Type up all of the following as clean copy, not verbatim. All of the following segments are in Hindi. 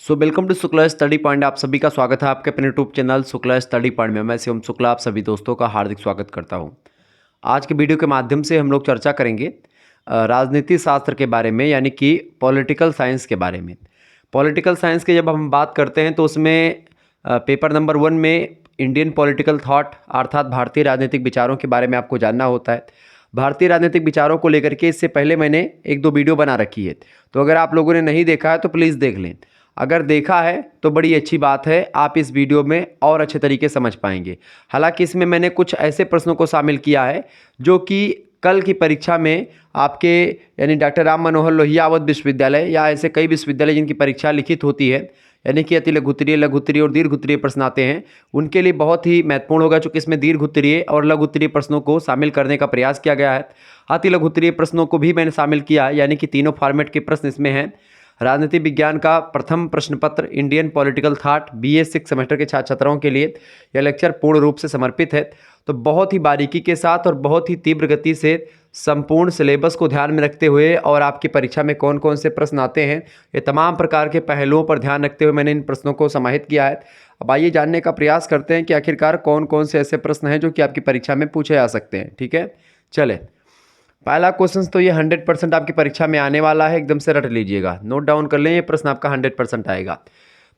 Welcome to Shukla study point. आप सभी का स्वागत है आपके अपने YouTube channel Shukla study point में। मैं शिवम शुक्ला आप सभी दोस्तों का हार्दिक स्वागत करता हूं। आज के वीडियो के माध्यम से हम लोग चर्चा करेंगे राजनीति शास्त्र के बारे में, यानी कि पॉलिटिकल साइंस के बारे में। पॉलिटिकल साइंस की जब हम बात करते हैं तो उसमें पेपर नंबर 1 में इंडियन पॉलिटिकल थॉट अर्थात भारतीय राजनीतिक विचारों के बारे में आपको जानना होता है। भारतीय राजनीतिक विचारों को लेकर के इससे पहले मैंने 1-2 वीडियो बना रखी है, तो अगर आप लोगों ने नहीं देखा है तो प्लीज़ देख लें। अगर देखा है तो बड़ी अच्छी बात है, आप इस वीडियो में और अच्छे तरीके से समझ पाएंगे। हालांकि इसमें मैंने कुछ ऐसे प्रश्नों को शामिल किया है जो कि कल की परीक्षा में आपके यानी डॉक्टर राम मनोहर लोहिया अवध विश्वविद्यालय या ऐसे कई विश्वविद्यालय जिनकी परीक्षा लिखित होती है, यानी कि अति लघु उत्तरीय, लघु उत्तरीय और दीर्घ उत्तरीय प्रश्न आते हैं, उनके लिए बहुत ही महत्वपूर्ण होगा, चूँकि इसमें दीर्घ उत्तरीय और लघु उत्तरीय प्रश्नों को शामिल करने का प्रयास किया गया है। अति लघु उत्तरीय प्रश्नों को भी मैंने शामिल किया है, यानी कि तीनों फॉर्मेट के प्रश्न इसमें हैं। राजनीति विज्ञान का प्रथम प्रश्न पत्र Indian political thought BA 6 semester के छात्र छात्राओं के लिए यह लेक्चर पूर्ण रूप से समर्पित है। तो बहुत ही बारीकी के साथ और बहुत ही तीव्र गति से संपूर्ण सिलेबस को ध्यान में रखते हुए और आपकी परीक्षा में कौन कौन से प्रश्न आते हैं, ये तमाम प्रकार के पहलुओं पर ध्यान रखते हुए मैंने इन प्रश्नों को समाहित किया है। अब आइए जानने का प्रयास करते हैं कि आखिरकार कौन कौन से ऐसे प्रश्न हैं जो कि आपकी परीक्षा में पूछे जा सकते हैं। ठीक है, चले पहला क्वेश्चन तो ये 100% आपकी परीक्षा में आने वाला है, एकदम से रट लीजिएगा, नोट डाउन कर लें, ये प्रश्न आपका 100% आएगा।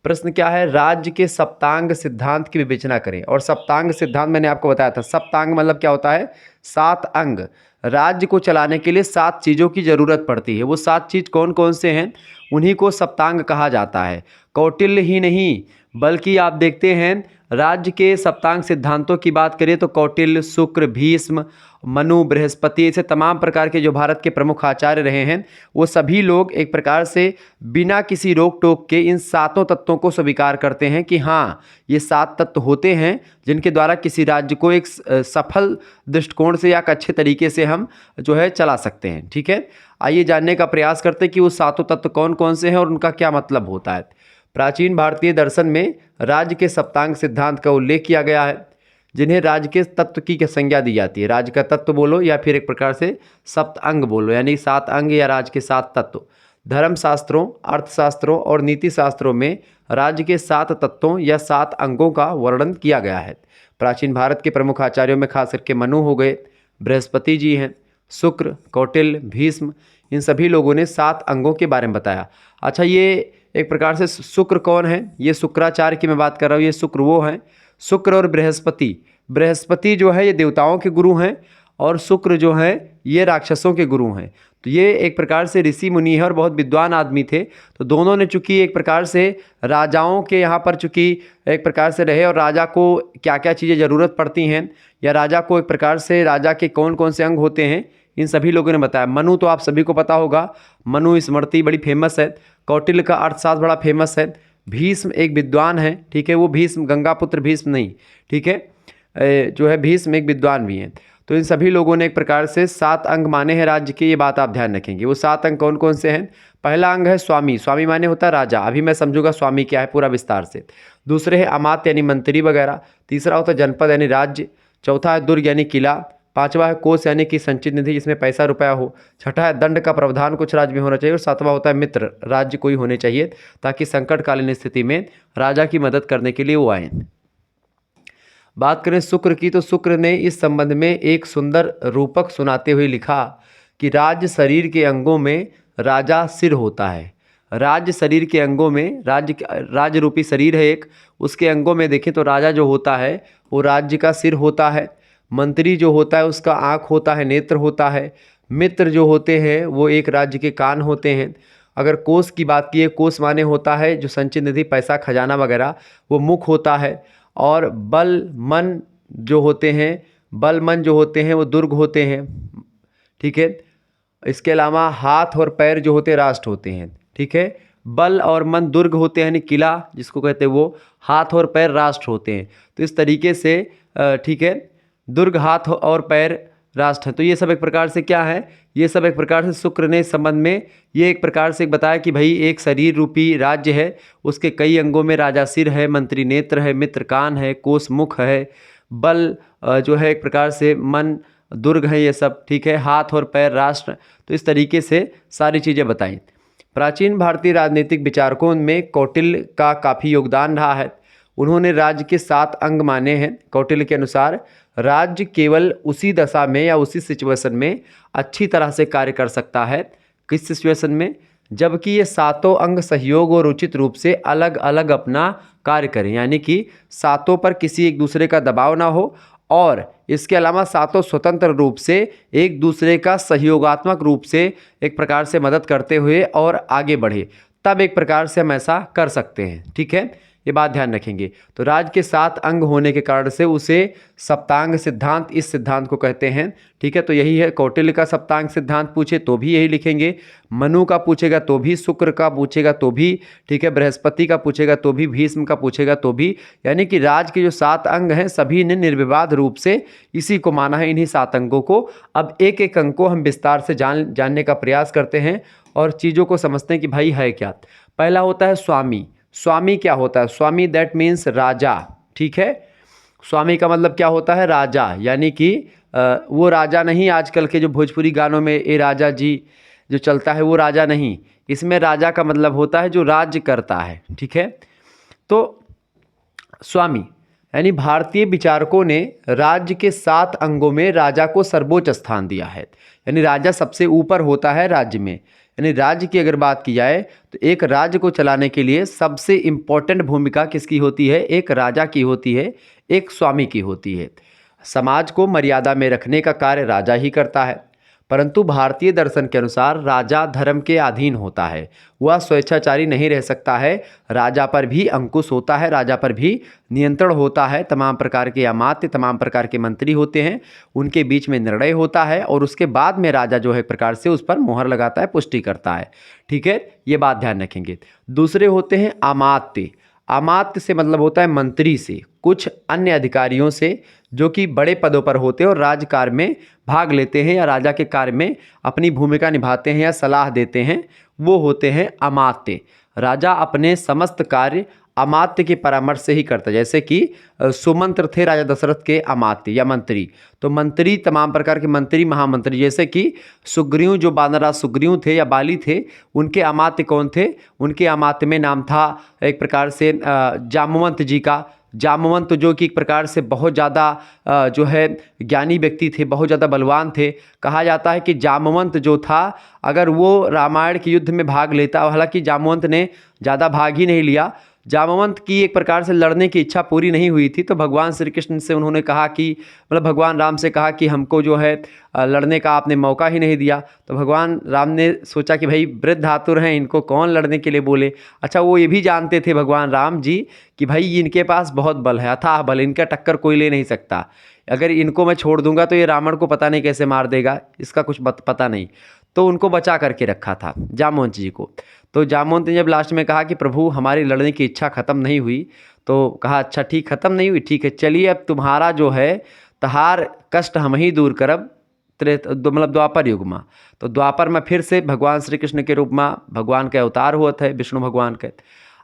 प्रश्न क्या है? राज्य के सप्तांग सिद्धांत की विवेचना करें। और सप्तांग सिद्धांत मैंने आपको बताया था, सप्तांग मतलब क्या होता है? 7 अंग। राज्य को चलाने के लिए 7 चीज़ों की ज़रूरत पड़ती है। वो 7 चीज़ कौन कौन से हैं, उन्हीं को सप्तांग कहा जाता है। कौटिल्य ही नहीं बल्कि आप देखते हैं राज्य के सप्तांग सिद्धांतों की बात करें तो कौटिल्य, शुक्र, भीष्म, मनु, बृहस्पति, ऐसे तमाम प्रकार के जो भारत के प्रमुख आचार्य रहे हैं, वो सभी लोग एक प्रकार से बिना किसी रोक टोक के इन 7 तत्वों को स्वीकार करते हैं कि हाँ, ये 7 तत्व होते हैं जिनके द्वारा किसी राज्य को एक सफल दृष्टिकोण से या एक अच्छे तरीके से हम जो है चला सकते हैं। ठीक है, आइए जानने का प्रयास करते हैं कि वो 7 तत्व कौन कौन से हैं और उनका क्या मतलब होता है। प्राचीन भारतीय दर्शन में राज्य के सप्तांग सिद्धांत का उल्लेख किया गया है, जिन्हें राज्य के तत्व की संज्ञा दी जाती है। राज्य का तत्व बोलो या फिर एक प्रकार से सप्त अंग बोलो, यानी 7 अंग या राज्य के 7 तत्व। धर्मशास्त्रों, अर्थशास्त्रों और नीति शास्त्रों में राज्य के 7 तत्वों या 7 अंगों का वर्णन किया गया है। प्राचीन भारत के प्रमुख आचार्यों में खास करके मनु हो गए, बृहस्पति जी हैं, शुक्र, कौटिल्य, भीष्म, इन सभी लोगों ने 7 अंगों के बारे में बताया। अच्छा, ये एक प्रकार से शुक्र कौन है? ये शुक्राचार्य की मैं बात कर रहा हूँ, ये शुक्र वो हैं। शुक्र और बृहस्पति, बृहस्पति जो है ये देवताओं के गुरु हैं और शुक्र जो है ये राक्षसों के गुरु हैं। तो ये एक प्रकार से ऋषि मुनि है और बहुत विद्वान आदमी थे। तो दोनों ने चूँकि एक प्रकार से राजाओं के यहाँ पर चूँकि एक प्रकार से रहे और राजा को क्या क्या चीज़ें ज़रूरत पड़ती हैं या राजा को एक प्रकार से राजा के कौन कौन से अंग होते हैं, इन सभी लोगों ने बताया। मनु तो आप सभी को पता होगा, मनु स्मृति बड़ी फेमस है। कौटिल्य का अर्थशास्त्र बड़ा फेमस है। भीष्म एक विद्वान है, ठीक है, वो भीष्म गंगापुत्र भीष्म नहीं, ठीक है, जो है भीष्म एक विद्वान भी हैं। तो इन सभी लोगों ने एक प्रकार से 7 अंग माने हैं राज्य के, ये बात आप ध्यान रखेंगे। वो 7 अंग कौन कौन से हैं? पहला अंग है स्वामी, स्वामी माने होता है राजा, अभी मैं समझूंगा स्वामी क्या है पूरा विस्तार से। दूसरे है अमात्य यानी मंत्री वगैरह। तीसरा होता है जनपद यानी राज्य। चौथा है दुर्ग यानी किला। पांचवा है कोष यानी कि संचित निधि जिसमें पैसा रुपया हो। छठा है दंड का प्रावधान कुछ राज्य में होना चाहिए। और सातवां होता है मित्र, राज्य कोई होने चाहिए ताकि संकटकालीन स्थिति में राजा की मदद करने के लिए वो आए। बात करें शुक्र की, तो शुक्र ने इस संबंध में एक सुंदर रूपक सुनाते हुए लिखा कि राज्य शरीर के अंगों में राजा सिर होता है। राज्य शरीर के अंगों में राज्य रूपी शरीर है एक, उसके अंगों में देखें तो राजा जो होता है वो राज्य का सिर होता है। मंत्री जो होता है उसका आँख होता है, नेत्र होता है। मित्र जो होते हैं वो एक राज्य के कान होते हैं। अगर कोष की बात की, कोष माने होता है जो संचित निधि पैसा खजाना वगैरह, वो मुख होता है। और बल मन जो होते हैं, बल मन जो होते हैं वो दुर्ग होते हैं, ठीक है। इसके अलावा हाथ और पैर जो होते हैं राष्ट्र होते हैं, ठीक है। बल और मन दुर्ग होते हैं यानी किला जिसको कहते हैं वो, हाथ और पैर राष्ट्र होते हैं। तो इस तरीके से ठीक है, दुर्ग हाथ और पैर राष्ट्र है। तो ये सब एक प्रकार से क्या है, ये सब एक प्रकार से शुक्र ने इस संबंध में ये एक प्रकार से बताया कि भाई एक शरीर रूपी राज्य है, उसके कई अंगों में राजा सिर है, मंत्री नेत्र है, मित्र कान है, कोष मुख है, बल जो है एक प्रकार से मन दुर्ग है, ये सब ठीक है, हाथ और पैर राष्ट्र। तो इस तरीके से सारी चीज़ें बताई। प्राचीन भारतीय राजनीतिक विचारकों में कौटिल्य का काफ़ी योगदान रहा है। उन्होंने राज्य के 7 अंग माने हैं। कौटिल्य के अनुसार राज्य केवल उसी दशा में या उसी सिचुएशन में अच्छी तरह से कार्य कर सकता है, किस सिचुएशन में, जबकि ये 7 अंग सहयोग और उचित रूप से अलग अलग अपना कार्य करें, यानी कि 7 पर किसी एक दूसरे का दबाव ना हो और इसके अलावा 7 स्वतंत्र रूप से एक दूसरे का सहयोगात्मक रूप से एक प्रकार से मदद करते हुए और आगे बढ़े, तब एक प्रकार से हम ऐसा कर सकते हैं। ठीक है, ये बात ध्यान रखेंगे। तो राज्य के 7 अंग होने के कारण से उसे सप्तांग सिद्धांत, इस सिद्धांत को कहते हैं। ठीक है, तो यही है। कौटिल्य का सप्तांग सिद्धांत पूछे तो भी यही लिखेंगे, मनु का पूछेगा तो भी, शुक्र का पूछेगा तो भी, ठीक है, बृहस्पति का पूछेगा तो भी, भीष्म का पूछेगा तो भी, यानी कि राज्य के जो 7 अंग हैं सभी ने निर्विवाद रूप से इसी को माना है, इन्हीं 7 अंगों को। अब एक एक अंग को हम विस्तार से जानने का प्रयास करते हैं और चीज़ों को समझते हैं कि भाई है क्या। पहला होता है स्वामी। स्वामी क्या होता है? स्वामी दैट मीन्स राजा। ठीक है, स्वामी का मतलब क्या होता है? राजा, यानी कि वो राजा नहीं, आजकल के जो भोजपुरी गानों में ए राजा जी जो चलता है वो राजा नहीं। इसमें राजा का मतलब होता है जो राज्य करता है। ठीक है, तो स्वामी यानी भारतीय विचारकों ने राज्य के 7 अंगों में राजा को सर्वोच्च स्थान दिया है, यानी राजा सबसे ऊपर होता है राज्य में। यानी राज्य की अगर बात की जाए तो एक राज्य को चलाने के लिए सबसे इम्पोर्टेंट भूमिका किसकी होती है? एक राजा की होती है, एक स्वामी की होती है। समाज को मर्यादा में रखने का कार्य राजा ही करता है, परंतु भारतीय दर्शन के अनुसार राजा धर्म के अधीन होता है, वह स्वेच्छाचारी नहीं रह सकता है। राजा पर भी अंकुश होता है, राजा पर भी नियंत्रण होता है। तमाम प्रकार के अमात्य, तमाम प्रकार के मंत्री होते हैं, उनके बीच में निर्णय होता है और उसके बाद में राजा जो है एक प्रकार से उस पर मोहर लगाता है, पुष्टि करता है। ठीक है, ये बात ध्यान रखेंगे। दूसरे होते हैं अमात्य। अमात्य से मतलब होता है मंत्री से, कुछ अन्य अधिकारियों से जो कि बड़े पदों पर होते हैं और राज कार्य में भाग लेते हैं या राजा के कार्य में अपनी भूमिका निभाते हैं या सलाह देते हैं, वो होते हैं अमात्य। राजा अपने समस्त कार्य अमात्य के परामर्श से ही करता है। जैसे कि सुमंत्र थे राजा दशरथ के अमात्य या मंत्री, तो मंत्री तमाम प्रकार के मंत्री, महामंत्री, जैसे कि सुग्रीव जो बानरराज सुग्रीव थे या बाली थे, उनके अमात्य कौन थे? उनके अमात्य में नाम था एक प्रकार से जामवंत जी का। जामवंत जो कि एक प्रकार से बहुत ज़्यादा जो है ज्ञानी व्यक्ति थे, बहुत ज़्यादा बलवान थे। कहा जाता है कि जामवंत जो था अगर वो रामायण के युद्ध में भाग लेता, हालांकि जामवंत ने ज़्यादा भाग ही नहीं लिया, जामवंत की एक प्रकार से लड़ने की इच्छा पूरी नहीं हुई थी, तो भगवान श्री कृष्ण से उन्होंने कहा कि मतलब भगवान राम से कहा कि हमको जो है लड़ने का आपने मौका ही नहीं दिया। तो भगवान राम ने सोचा कि भाई वृद्ध आतुर हैं, इनको कौन लड़ने के लिए बोले। अच्छा, वो ये भी जानते थे भगवान राम जी कि भाई इनके पास बहुत बल है, अथाह बल, इनका टक्कर कोई ले नहीं सकता। अगर इनको मैं छोड़ दूंगा तो ये रावण को पता नहीं कैसे मार देगा, इसका कुछ पता नहीं। तो उनको बचा करके रखा था जामवंत जी को। तो जामवंत ने जब लास्ट में कहा कि प्रभु हमारी लड़ने की इच्छा ख़त्म नहीं हुई, तो कहा अच्छा ठीक, ख़त्म नहीं हुई, ठीक है, चलिए अब तुम्हारा जो है तहार कष्ट हम ही दूर करब, मतलब द्वापर युग में। तो द्वापर में फिर से भगवान श्री कृष्ण के रूप में भगवान के अवतार हुआ थे, विष्णु भगवान के।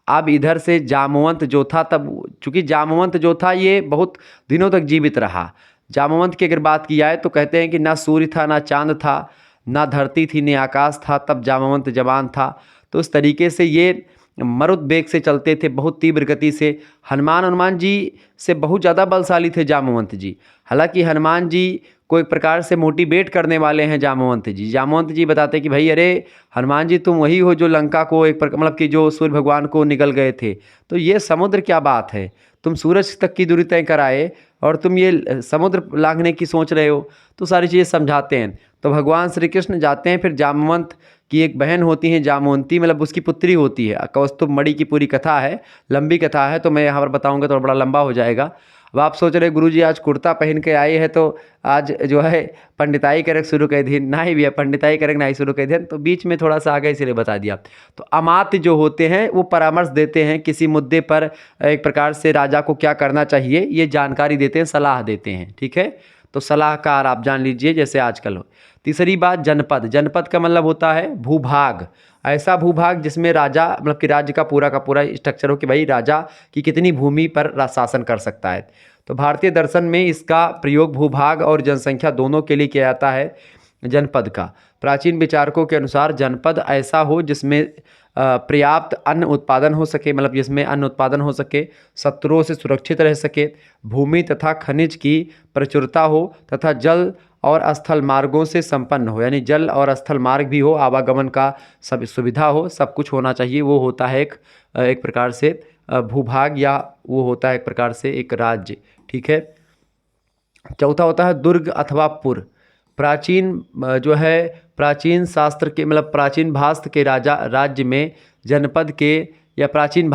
अब इधर से जामवंत जो था, तब चूँकि जामवंत जो था ये बहुत दिनों तक जीवित रहा। जामवंत की अगर बात की जाए तो कहते हैं कि ना सूर्य था, ना चांद था, ना धरती थी, ना आकाश था, तब जामवंत जवान था। तो उस तरीके से ये मरुत वेग से चलते थे, बहुत तीव्र गति से। हनुमान जी से बहुत ज़्यादा बलशाली थे जामवंत जी। हालांकि हनुमान जी को एक प्रकार से मोटिवेट करने वाले हैं जामवंत जी। जामवंत जी बताते कि भाई अरे हनुमान जी तुम वही हो जो लंका को एक मतलब कि जो सूर्य भगवान को निगल गए थे, तो ये समुद्र क्या बात है, तुम सूरज तक की दूरी तय कराए और तुम ये समुद्र लांघने की सोच रहे हो। तो सारी चीज़ें समझाते हैं। तो भगवान श्री कृष्ण जाते हैं, फिर जामवंत की एक बहन होती है जामवंती, मतलब उसकी पुत्री होती है। कौस्तुभ मणि की पूरी कथा है, लंबी कथा है, तो मैं यहाँ पर बताऊँगा तो बड़ा लंबा हो जाएगा। अब आप सोच रहे गुरुजी आज कुर्ता पहन के आए हैं तो आज जो है पंडिताई करे शुरू कर दी, ना ही भैया पंडिताई करेंगे ना ही शुरू कर दिया, तो बीच में थोड़ा सा आगे इसलिए बता दिया। तो अमात्य जो होते हैं वो परामर्श देते हैं किसी मुद्दे पर, एक प्रकार से राजा को क्या करना चाहिए ये जानकारी देते हैं, सलाह देते हैं। ठीक है, तो सलाहकार आप जान लीजिए जैसे आजकल हो। तीसरी बात जनपद। जनपद का मतलब होता है भूभाग, ऐसा भूभाग जिसमें राजा मतलब कि राज्य का पूरा स्ट्रक्चर हो कि भाई राजा की कितनी भूमि पर शासन कर सकता है। तो भारतीय दर्शन में इसका प्रयोग भूभाग और जनसंख्या दोनों के लिए किया जाता है। जनपद का। प्राचीन विचारकों के अनुसार जनपद ऐसा हो जिसमें पर्याप्त अन्न उत्पादन हो सके, मतलब जिसमें अन्न उत्पादन हो सके, शत्रुओं से सुरक्षित रह सके, भूमि तथा खनिज की प्रचुरता हो तथा जल और स्थल मार्गों से संपन्न हो, यानी जल और स्थल मार्ग भी हो, आवागमन का सब सुविधा हो, सब कुछ होना चाहिए। वो होता है एक प्रकार से भूभाग, या वो होता है एक प्रकार से एक राज्य। ठीक है। चौथा होता है दुर्ग अथवा पुर। प्राचीन जो है प्राचीन शास्त्र के, मतलब प्राचीन भास्त के राज्य में जनपद के, या प्राचीन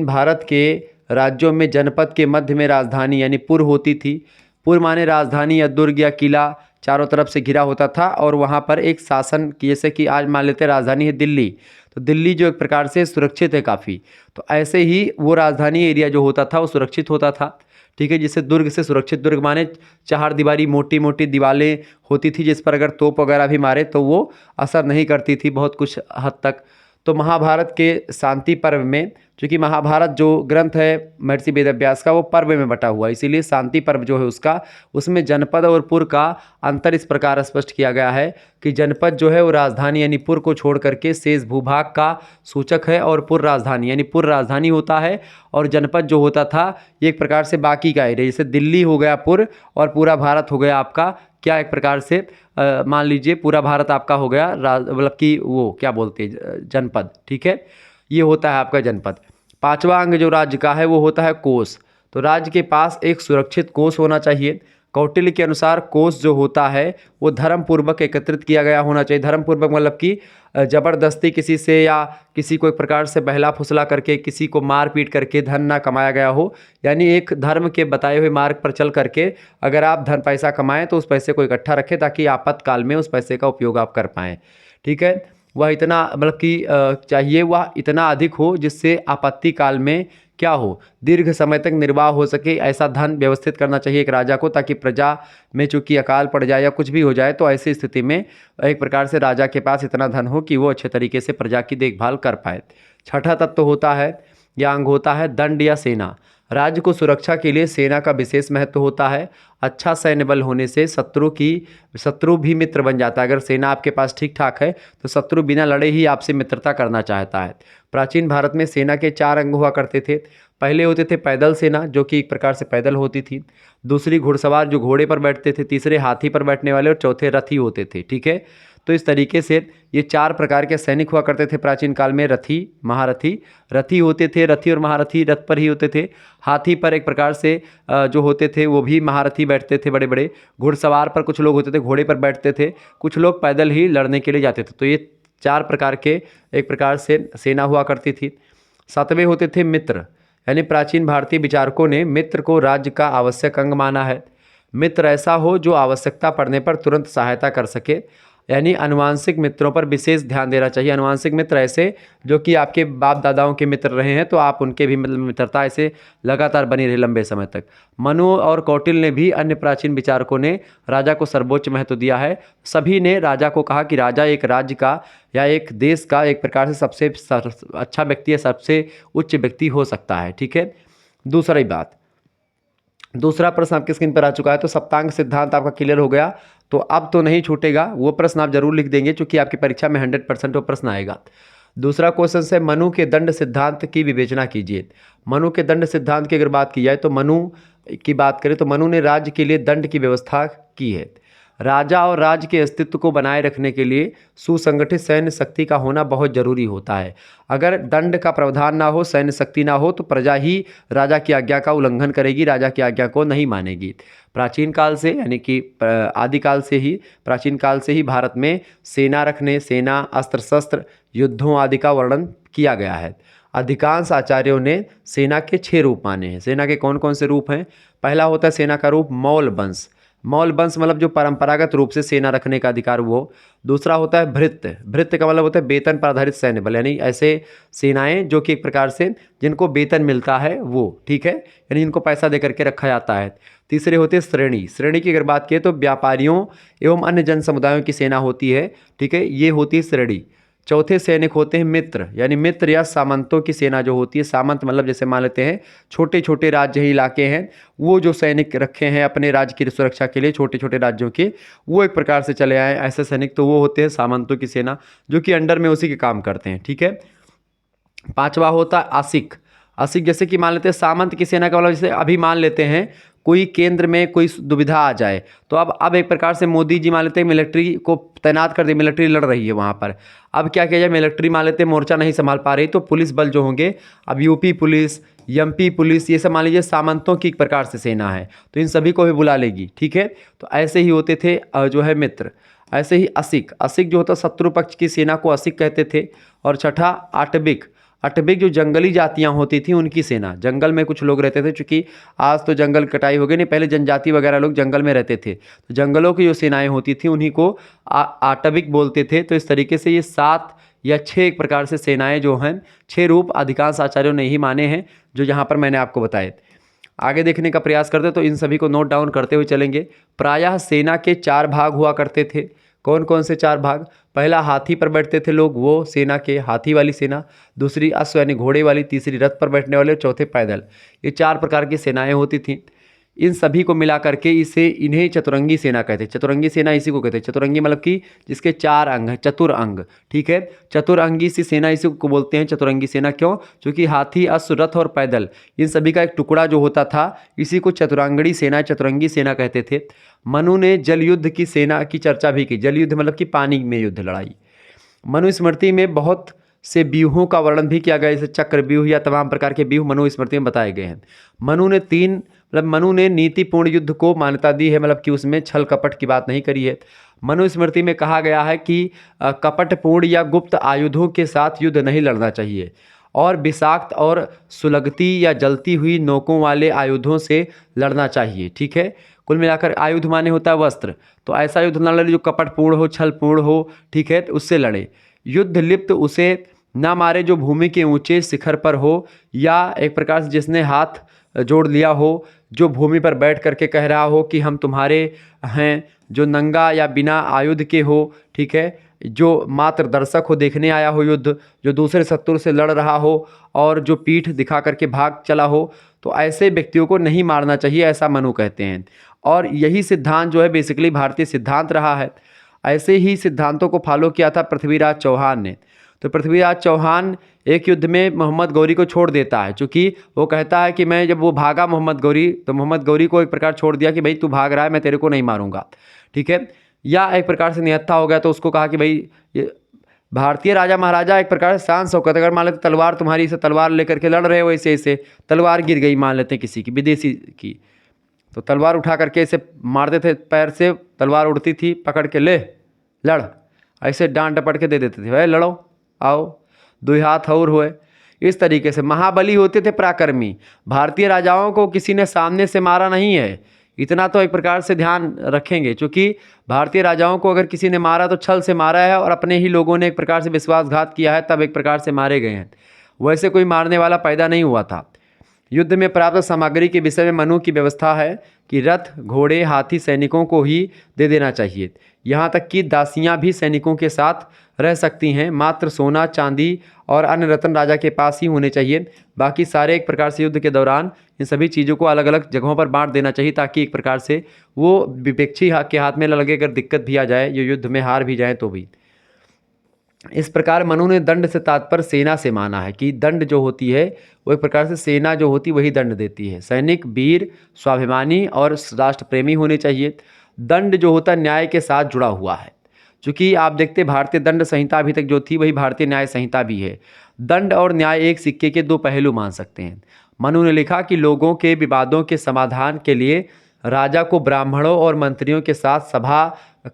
भारत के राज्यों में जनपद के मध्य में राजधानी यानी पुर होती थी। पुर माने राजधानी या दुर्ग या किला चारों तरफ से घिरा होता था, और वहाँ पर एक शासन, जैसे कि आज मान लेते हैं राजधानी है दिल्ली, तो दिल्ली जो एक प्रकार से सुरक्षित है काफ़ी, तो ऐसे ही वो राजधानी एरिया जो होता था वो सुरक्षित होता था। ठीक है। जिससे दुर्ग से सुरक्षित, दुर्ग माने चार दीवारी मोटी मोटी दीवारें होती थी, जिस पर अगर तोप वगैरह भी मारे तो वो असर नहीं करती थी बहुत कुछ हद तक। तो महाभारत के शांति पर्व में, चूँकि महाभारत जो ग्रंथ है महर्षि वेदव्यास का, वो पर्व में बटा हुआ है, इसीलिए शांति पर्व जो है उसका, उसमें जनपद और पुर का अंतर इस प्रकार स्पष्ट किया गया है कि जनपद जो है वो राजधानी यानी पुर को छोड़ करके शेष भूभाग का सूचक है, और पुर राजधानी यानी पुर राजधानी होता है, और जनपद जो होता था ये एक प्रकार से बाकी का एरिया, जैसे दिल्ली हो गया पुर, और पूरा भारत हो गया आपका क्या, एक प्रकार से मान लीजिए पूरा भारत आपका हो गया मतलब कि वो क्या बोलते हैं जनपद। ठीक है। ये होता है आपका जनपद। पांचवा अंग जो राज्य का है वो होता है कोष। तो राज्य के पास एक सुरक्षित कोष होना चाहिए। कौटिल्य के अनुसार कोष जो होता है वो धर्मपूर्वक एकत्रित किया गया होना चाहिए। धर्मपूर्वक मतलब कि ज़बरदस्ती किसी से या किसी को एक प्रकार से बहला फुसला करके, किसी को मार पीट करके धन ना कमाया गया हो, यानी एक धर्म के बताए हुए मार्ग पर चल करके अगर आप धन पैसा कमाएं तो उस पैसे को इकट्ठा रखें ताकि आपातकाल में उस पैसे का उपयोग आप कर पाएँ। ठीक है। वह इतना मतलब कि चाहिए वह इतना अधिक हो जिससे आपत्ति काल में क्या हो, दीर्घ समय तक निर्वाह हो सके, ऐसा धन व्यवस्थित करना चाहिए एक राजा को, ताकि प्रजा में चूंकि अकाल पड़ जाए या कुछ भी हो जाए तो ऐसी स्थिति में एक प्रकार से राजा के पास इतना धन हो कि वो अच्छे तरीके से प्रजा की देखभाल कर पाए। छठा तत्व होता है या अंग होता है दंड या सेना। राज्य को सुरक्षा के लिए सेना का विशेष महत्व होता है। अच्छा सैन्य बल होने से शत्रु भी मित्र बन जाता है। अगर सेना आपके पास ठीक ठाक है तो शत्रु बिना लड़े ही आपसे मित्रता करना चाहता है। प्राचीन भारत में सेना के 4 अंग हुआ करते थे। पहले होते थे पैदल सेना, जो कि एक प्रकार से पैदल होती थी। दूसरी घुड़सवार जो घोड़े पर बैठते थे। तीसरे हाथी पर बैठने वाले, और चौथे रथी होते थे। ठीक है। तो इस तरीके से ये 4 प्रकार के सैनिक हुआ करते थे प्राचीन काल में। रथी, महारथी, रथी होते थे, रथी और महारथी रथ पर ही होते थे। हाथी पर एक प्रकार से जो होते थे वो भी महारथी बैठते थे बड़े बड़े। घुड़सवार पर कुछ लोग होते थे, घोड़े पर बैठते थे, कुछ लोग पैदल ही लड़ने के लिए जाते थे। तो ये 4 प्रकार के एक प्रकार से सेना हुआ करती थी। 7वें होते थे मित्र, यानी प्राचीन भारतीय विचारकों ने मित्र को राज्य का आवश्यक अंग माना है। मित्र ऐसा हो जो आवश्यकता पड़ने पर तुरंत सहायता कर सके, यानी अनुवांशिक मित्रों पर विशेष ध्यान देना चाहिए। अनुवांशिक मित्र ऐसे जो कि आपके बाप दादाओं के मित्र रहे हैं तो आप उनके भी मित्रता ऐसे लगातार बनी रहे लंबे समय तक। मनु और कौटिल्य ने भी, अन्य प्राचीन विचारकों ने राजा को सर्वोच्च महत्व दिया है। सभी ने राजा को कहा कि राजा एक राज्य का या एक देश का एक प्रकार से सबसे अच्छा व्यक्ति या सबसे उच्च व्यक्ति हो सकता है। ठीक है। दूसरा प्रश्न आपकी स्क्रीन पर आ चुका है। तो सप्तांग सिद्धांत आपका क्लियर हो गया, तो अब तो नहीं छूटेगा, वो प्रश्न आप जरूर लिख देंगे क्योंकि आपकी परीक्षा में 100% वो प्रश्न आएगा। दूसरा क्वेश्चन है मनु के दंड सिद्धांत की विवेचना कीजिए। मनु के दंड सिद्धांत की अगर बात की जाए तो मनु की बात करें तो मनु ने राज्य के लिए दंड की व्यवस्था की है। राजा और राज्य के अस्तित्व को बनाए रखने के लिए सुसंगठित सैन्य शक्ति का होना बहुत जरूरी होता है। अगर दंड का प्रावधान ना हो, सैन्य शक्ति ना हो, तो प्रजा ही राजा की आज्ञा का उल्लंघन करेगी, राजा की आज्ञा को नहीं मानेगी। प्राचीन काल से, यानी कि आदिकाल से ही, प्राचीन काल से ही भारत में सेना रखने, सेना, अस्त्र शस्त्र, युद्धों आदि का वर्णन किया गया है। अधिकांश आचार्यों ने सेना के 6 रूप माने हैं। सेना के कौन कौन से रूप हैं? पहला होता है सेना का रूप मौल वंश। मौल वंश मतलब जो परंपरागत रूप से सेना रखने का अधिकार वो। दूसरा होता है भृत्य। भृत्य का मतलब होता है वेतन पर आधारित सैन्य बल, यानी ऐसे सेनाएं जो कि एक प्रकार से जिनको वेतन मिलता है वो। ठीक है। यानी इनको पैसा दे करके रखा जाता है। तीसरे होते हैं श्रेणी। श्रेणी की अगर बात करें तो व्यापारियों एवं अन्य जन समुदायों की सेना होती है। ठीक है। ये होती है श्रेणी। चौथे सैनिक होते हैं मित्र, यानी मित्र या सामंतों की सेना जो होती है। सामंत मतलब जैसे मान लेते हैं छोटे छोटे राज्य ही इलाके हैं, वो जो सैनिक रखे हैं अपने राज्य की सुरक्षा के लिए छोटे छोटे राज्यों के, वो एक प्रकार से चले आए ऐसे सैनिक, तो वो होते हैं सामंतों की सेना, जो कि अंडर में उसी के काम करते हैं। ठीक है। पांचवा होता है आसिक। आसिक जैसे कि मान लेते हैं सामंत की सेना का मतलब, जैसे अभी मान लेते हैं कोई केंद्र में कोई दुविधा आ जाए, तो अब एक प्रकार से मोदी जी मान लेते हैं मिलिट्री को तैनात कर दी, मिलिट्री लड़ रही है वहाँ पर। अब क्या किया जाए, मिलिट्री मान लेते हैं मोर्चा नहीं संभाल पा रही, तो पुलिस बल जो होंगे, अब यूपी पुलिस, एमपी पुलिस, ये सब मान लीजिए सामंतों की एक प्रकार से सेना है, तो इन सभी को भी बुला लेगी। ठीक है। तो ऐसे ही होते थे जो है मित्र। ऐसे ही असिक। असिक जो होता शत्रु पक्ष की सेना को असिक कहते थे। और छठा आटविक। अटविक जो जंगली जातियां होती थी उनकी सेना, जंगल में कुछ लोग रहते थे, चूंकि आज तो जंगल कटाई हो गई, नहीं पहले जनजाति वगैरह लोग जंगल में रहते थे, तो जंगलों की जो सेनाएं होती थी उन्हीं को आटविक बोलते थे। तो इस तरीके से ये 7 या 6 एक प्रकार से सेनाएं जो हैं, 6 रूप अधिकांश आचार्यों ने ही माने हैं, जो यहाँ पर मैंने आपको बताए। आगे देखने का प्रयास करते तो इन सभी को नोट डाउन करते हुए चलेंगे। प्रायः सेना के 4 भाग हुआ करते थे। कौन कौन से 4 भाग? पहला हाथी पर बैठते थे लोग, वो सेना के हाथी वाली सेना। दूसरी अश्व यानी घोड़े वाली। तीसरी रथ पर बैठने वाले। चौथे पैदल। ये 4 प्रकार की सेनाएं होती थीं। इन सभी को मिला करके इन्हें चतुरंगी सेना कहते हैं। चतुरंगी सेना इसी को कहते हैं। चतुरंगी मतलब कि जिसके 4 अंग हैं, चतुर अंग। ठीक है। चतुरंगी सी सेना इसी को बोलते हैं चतुरंगी सेना। क्यों? क्योंकि हाथी, अश्व, रथ और पैदल, इन सभी का एक टुकड़ा जो होता था, इसी को चतुरांगड़ी सेना, चतुरंगी सेना कहते थे। मनु ने जल युद्ध की सेना की चर्चा भी की। जल युद्ध मतलब कि पानी में युद्ध, लड़ाई। मनुस्मृति में बहुत से व्यूहों का वर्णन भी किया गया, जैसे चक्र व्यूह या तमाम प्रकार के व्यूह मनुस्मृति में बताए गए हैं। मनु ने नीतिपूर्ण युद्ध को मान्यता दी है, मतलब कि उसमें छल कपट की बात नहीं करी है। मनुस्मृति में कहा गया है कि कपटपूर्ण या गुप्त आयुधों के साथ युद्ध नहीं लड़ना चाहिए, और विषाक्त और सुलगती या जलती हुई नोकों वाले आयुधों से लड़ना चाहिए। ठीक है। कुल मिलाकर आयुध माने होता है वस्त्र, तो ऐसा युद्ध न लड़े जो कपटपूर्ण हो, छलपूर्ण हो। ठीक है। तो उससे लड़े। युद्ध लिप्त उसे न मारे जो भूमि के ऊंचे शिखर पर हो, या एक प्रकार से जिसने हाथ जोड़ लिया हो, जो भूमि पर बैठ करके कह रहा हो कि हम तुम्हारे हैं, जो नंगा या बिना आयुध के हो। ठीक है। जो मात्र दर्शक हो, देखने आया हो युद्ध, जो दूसरे शत्रु से लड़ रहा हो और जो पीठ दिखा करके भाग चला हो, तो ऐसे व्यक्तियों को नहीं मारना चाहिए, ऐसा मनु कहते हैं। और यही सिद्धांत जो है बेसिकली भारतीय सिद्धांत रहा है। ऐसे ही सिद्धांतों को फॉलो किया था पृथ्वीराज चौहान ने। तो पृथ्वीराज चौहान एक युद्ध में मोहम्मद गौरी को छोड़ देता है, क्योंकि वो कहता है कि मैं, जब वो भागा मोहम्मद गौरी, तो मोहम्मद गौरी को एक प्रकार छोड़ दिया कि भाई तू भाग रहा है, मैं तेरे को नहीं मारूंगा। ठीक है। या एक प्रकार से निहत्था हो गया, तो उसको कहा कि भाई ये भारतीय राजा महाराजा एक प्रकार से शान शौकत, अगर मान लेते तलवार तुम्हारी से तलवार लेकर के लड़ रहे हो, ऐसे ऐसे तलवार गिर गई मान लेते किसी की, विदेशी की, तो तलवार उठा करके ऐसे मारते थे, पैर से तलवार उड़ती थी, पकड़ के ले लड़, ऐसे डांट डपट के दे देते थे, भाई लड़ो, आओ, 2 हाथ और हुए। इस तरीके से महाबली होते थे पराक्रमी। भारतीय राजाओं को किसी ने सामने से मारा नहीं है, इतना तो एक प्रकार से ध्यान रखेंगे, क्योंकि भारतीय राजाओं को अगर किसी ने मारा तो छल से मारा है, और अपने ही लोगों ने एक प्रकार से विश्वासघात किया है, तब एक प्रकार से मारे गए हैं। वैसे कोई मारने वाला पैदा नहीं हुआ था। युद्ध में प्राप्त सामग्री के विषय में मनु की व्यवस्था है कि रथ, घोड़े, हाथी सैनिकों को ही दे देना चाहिए। यहाँ तक कि दासियाँ भी सैनिकों के साथ रह सकती हैं। मात्र सोना, चांदी और अन्य रत्न राजा के पास ही होने चाहिए। बाकी सारे एक प्रकार से युद्ध के दौरान इन सभी चीज़ों को अलग अलग जगहों पर बांट देना चाहिए, ताकि एक प्रकार से वो विपक्षी के हाथ में न लगे, अगर दिक्कत भी आ जाए, ये युद्ध में हार भी जाए तो भी। इस प्रकार मनु ने दंड से तात्पर्य सेना से माना है, कि दंड जो होती है वो एक प्रकार से सेना जो होती वही दंड देती है। सैनिक वीर, स्वाभिमानी और राष्ट्र प्रेमी होने चाहिए। दंड जो होता है न्याय के साथ जुड़ा हुआ है, चूँकि आप देखते भारतीय दंड संहिता अभी तक जो थी वही भारतीय न्याय संहिता भी है। दंड और न्याय एक सिक्के के 2 पहलू मान सकते हैं। मनु ने लिखा कि लोगों के विवादों के समाधान के लिए राजा को ब्राह्मणों और मंत्रियों के साथ सभा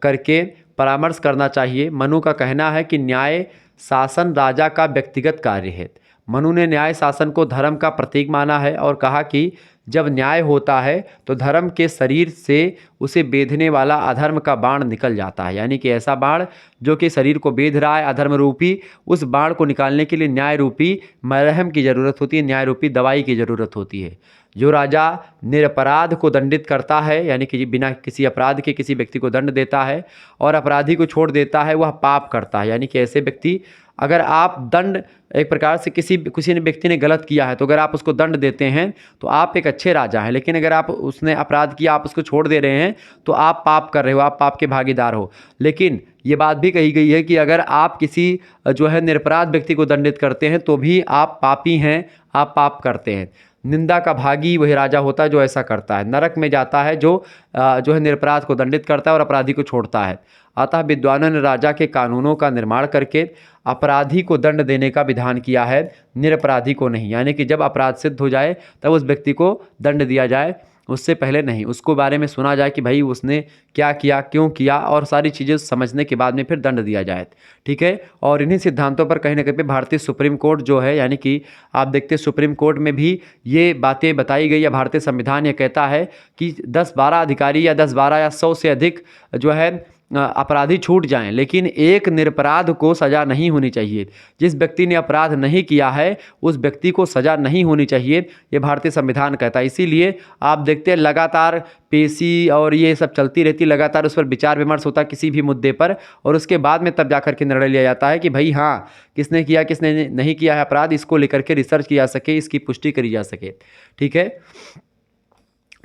करके परामर्श करना चाहिए। मनु का कहना है कि न्याय शासन राजा का व्यक्तिगत कार्य है। मनु ने न्याय शासन को धर्म का प्रतीक माना है और कहा कि जब न्याय होता है तो धर्म के शरीर से उसे बेधने वाला अधर्म का बाण निकल जाता है। यानी कि ऐसा बाण जो कि शरीर को बेध रहा है अधर्म रूपी, उस बाण को निकालने के लिए न्याय रूपी मरहम की ज़रूरत होती है, न्याय रूपी दवाई की ज़रूरत होती है। जो राजा निरपराध को दंडित करता है, यानी कि बिना किसी अपराध के किसी व्यक्ति को दंड देता है और अपराधी को छोड़ देता है, वह पाप करता है। यानी कि ऐसे व्यक्ति, अगर आप दंड एक प्रकार से किसी ने व्यक्ति ने गलत किया है तो अगर आप उसको दंड देते हैं तो आप एक अच्छे राजा हैं, लेकिन अगर आप उसने अपराध किया आप उसको छोड़ दे रहे हैं तो आप पाप कर रहे हो, आप पाप के भागीदार हो। लेकिन ये बात भी कही गई है कि अगर आप किसी जो है निरपराध व्यक्ति को दंडित करते हैं तो भी आप पापी हैं, आप पाप करते हैं। निंदा का भागी वही राजा होता है जो ऐसा करता है। नरक में जाता है जो है निरपराध को दंडित करता है और अपराधी को छोड़ता है। अतः विद्वानों ने राजा के कानूनों का निर्माण करके अपराधी को दंड देने का विधान किया है, निरपराधी को नहीं। यानी कि जब अपराध सिद्ध हो जाए तब उस व्यक्ति को दंड दिया जाए, उससे पहले नहीं। उसको बारे में सुना जाए कि भाई उसने क्या किया, क्यों किया, और सारी चीज़ें समझने के बाद में फिर दंड दिया जाए। ठीक है। और इन्हीं सिद्धांतों पर कहीं ना कहीं पे भारतीय सुप्रीम कोर्ट जो है, यानी कि आप देखते हैं सुप्रीम कोर्ट में भी ये बातें बताई गई है। भारतीय संविधान ये कहता है कि 10-12 अधिकारी या 10-12 या 100 से अधिक जो है अपराधी छूट जाएं, लेकिन एक निरपराध को सज़ा नहीं होनी चाहिए। जिस व्यक्ति ने अपराध नहीं किया है उस व्यक्ति को सज़ा नहीं होनी चाहिए, ये भारतीय संविधान कहता है। इसीलिए आप देखते हैं लगातार पेशी और ये सब चलती रहती, लगातार उस पर विचार विमर्श होता है किसी भी मुद्दे पर, और उसके बाद में तब जाकर के निर्णय लिया जाता है कि भाई हाँ, किसने किया किसने नहीं किया है अपराध, इसको लेकर के रिसर्च किया जा सके, इसकी पुष्टि करी जा सके। ठीक है।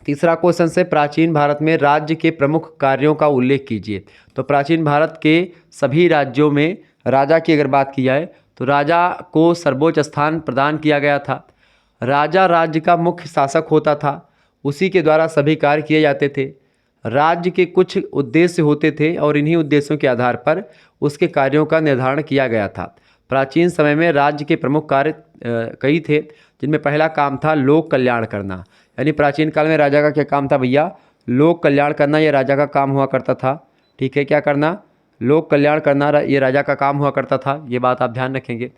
तीसरा क्वेश्चन से प्राचीन भारत में राज्य के प्रमुख कार्यों का उल्लेख कीजिए। तो प्राचीन भारत के सभी राज्यों में राजा की अगर बात की जाए तो राजा को सर्वोच्च स्थान प्रदान किया गया था। राजा राज्य का मुख्य शासक होता था, उसी के द्वारा सभी कार्य किए जाते थे। राज्य के कुछ उद्देश्य होते थे और इन्हीं उद्देश्यों के आधार पर उसके कार्यों का निर्धारण किया गया था। प्राचीन समय में राज्य के प्रमुख कार्य कई थे, जिनमें पहला काम था लोक कल्याण करना। यानी प्राचीन काल में राजा का क्या काम था भैया? लोक कल्याण करना, ये राजा का काम हुआ करता था। ठीक है, क्या करना? लोक कल्याण करना ये राजा का काम हुआ करता था। ये बात आप ध्यान रखेंगे।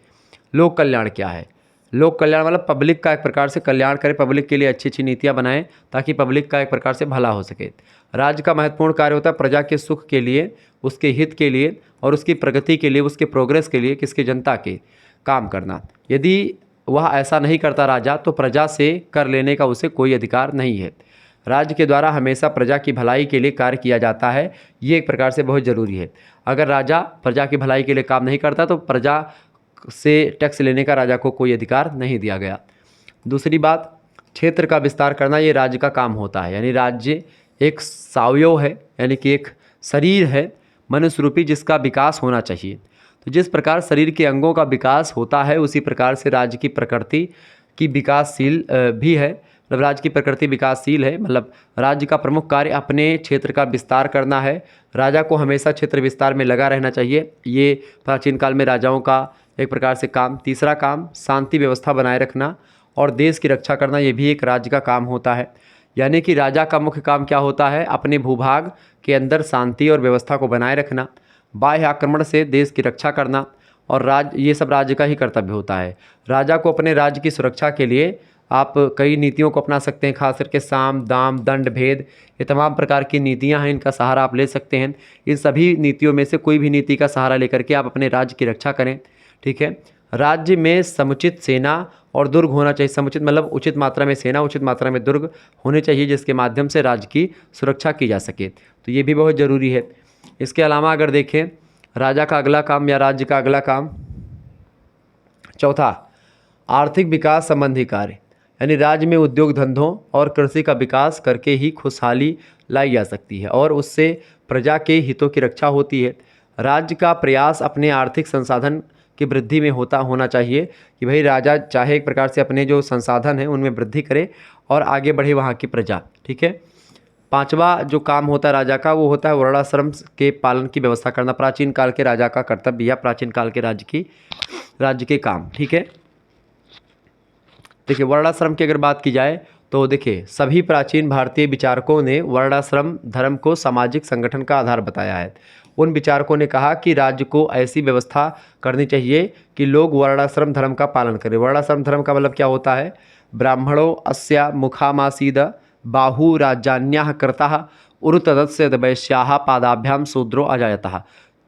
लोक कल्याण क्या है? लोक कल्याण मतलब पब्लिक का एक प्रकार से कल्याण करे, पब्लिक के लिए अच्छी अच्छी नीतियाँ बनाएं ताकि पब्लिक का एक प्रकार से भला हो सके। राज्य का महत्वपूर्ण कार्य होता है प्रजा के सुख के लिए, उसके हित के लिए और उसकी प्रगति के लिए, उसके प्रोग्रेस के लिए, किसके? जनता के काम करना। यदि वह ऐसा नहीं करता राजा तो प्रजा से कर लेने का उसे कोई अधिकार नहीं है। राज्य के द्वारा हमेशा प्रजा की भलाई के लिए कार्य किया जाता है, ये एक प्रकार से बहुत ज़रूरी है। अगर राजा प्रजा की भलाई के लिए काम नहीं करता तो प्रजा से टैक्स लेने का राजा को कोई अधिकार नहीं दिया गया। दूसरी बात, क्षेत्र का विस्तार करना, ये राज्य का काम होता है। यानी राज्य एक सावयव है, यानी कि एक शरीर है मनुष्य रूपी, जिसका विकास होना चाहिए। तो जिस प्रकार शरीर के अंगों का विकास होता है उसी प्रकार से राज्य की प्रकृति की विकासशील भी है। मतलब राज्य की प्रकृति विकासशील है, मतलब राज्य का प्रमुख कार्य अपने क्षेत्र का विस्तार करना है। राजा को हमेशा क्षेत्र विस्तार में लगा रहना चाहिए, ये प्राचीन काल में राजाओं का एक प्रकार से काम। तीसरा काम, शांति व्यवस्था बनाए रखना और देश की रक्षा करना, ये भी एक राज्य का काम होता है। यानी कि राजा का मुख्य काम क्या होता है? अपने भूभाग के अंदर शांति और व्यवस्था को बनाए रखना, बाह्य आक्रमण से देश की रक्षा करना, और ये सब राज्य का ही कर्तव्य होता है। राजा को अपने राज्य की सुरक्षा के लिए आप कई नीतियों को अपना सकते हैं, खास करके साम दाम दंड भेद, ये तमाम प्रकार की नीतियां हैं, इनका सहारा आप ले सकते हैं। इन सभी नीतियों में से कोई भी नीति का सहारा लेकर के आप अपने राज्य की रक्षा करें। ठीक है। राज्य में समुचित सेना और दुर्ग होना चाहिए। समुचित मतलब उचित मात्रा में सेना, उचित मात्रा में दुर्ग होने चाहिए, जिसके माध्यम से राज्य की सुरक्षा की जा सके। तो ये भी बहुत ज़रूरी है। इसके अलावा अगर देखें राजा का अगला काम या राज्य का अगला काम, चौथा, आर्थिक विकास संबंधी कार्य। यानी राज्य में उद्योग धंधों और कृषि का विकास करके ही खुशहाली लाई जा सकती है और उससे प्रजा के हितों की रक्षा होती है। राज्य का प्रयास अपने आर्थिक संसाधन की वृद्धि में होना चाहिए कि भाई राजा चाहे एक प्रकार से अपने जो संसाधन हैं उनमें वृद्धि करे और आगे बढ़े वहाँ की प्रजा। ठीक है। पांचवा जो काम होता है राजा का, वो होता है वर्णाश्रम के पालन की व्यवस्था करना। प्राचीन काल के राजा का कर्तव्य या प्राचीन काल के राज्य के काम। ठीक है। देखिए वर्णाश्रम की अगर बात की जाए तो देखिए सभी प्राचीन भारतीय विचारकों ने वर्णाश्रम धर्म को सामाजिक संगठन का आधार बताया है। उन विचारकों ने कहा कि राज्य को ऐसी व्यवस्था करनी चाहिए कि लोग वर्णाश्रम धर्म का पालन करें। वर्णाश्रम धर्म का मतलब क्या होता है? ब्राह्मणों अस्या मुखामासीद बाहु राजान्याः कर्ता उरुतदस्य वैश्याः पादाभ्याम शूद्रो अजायतः।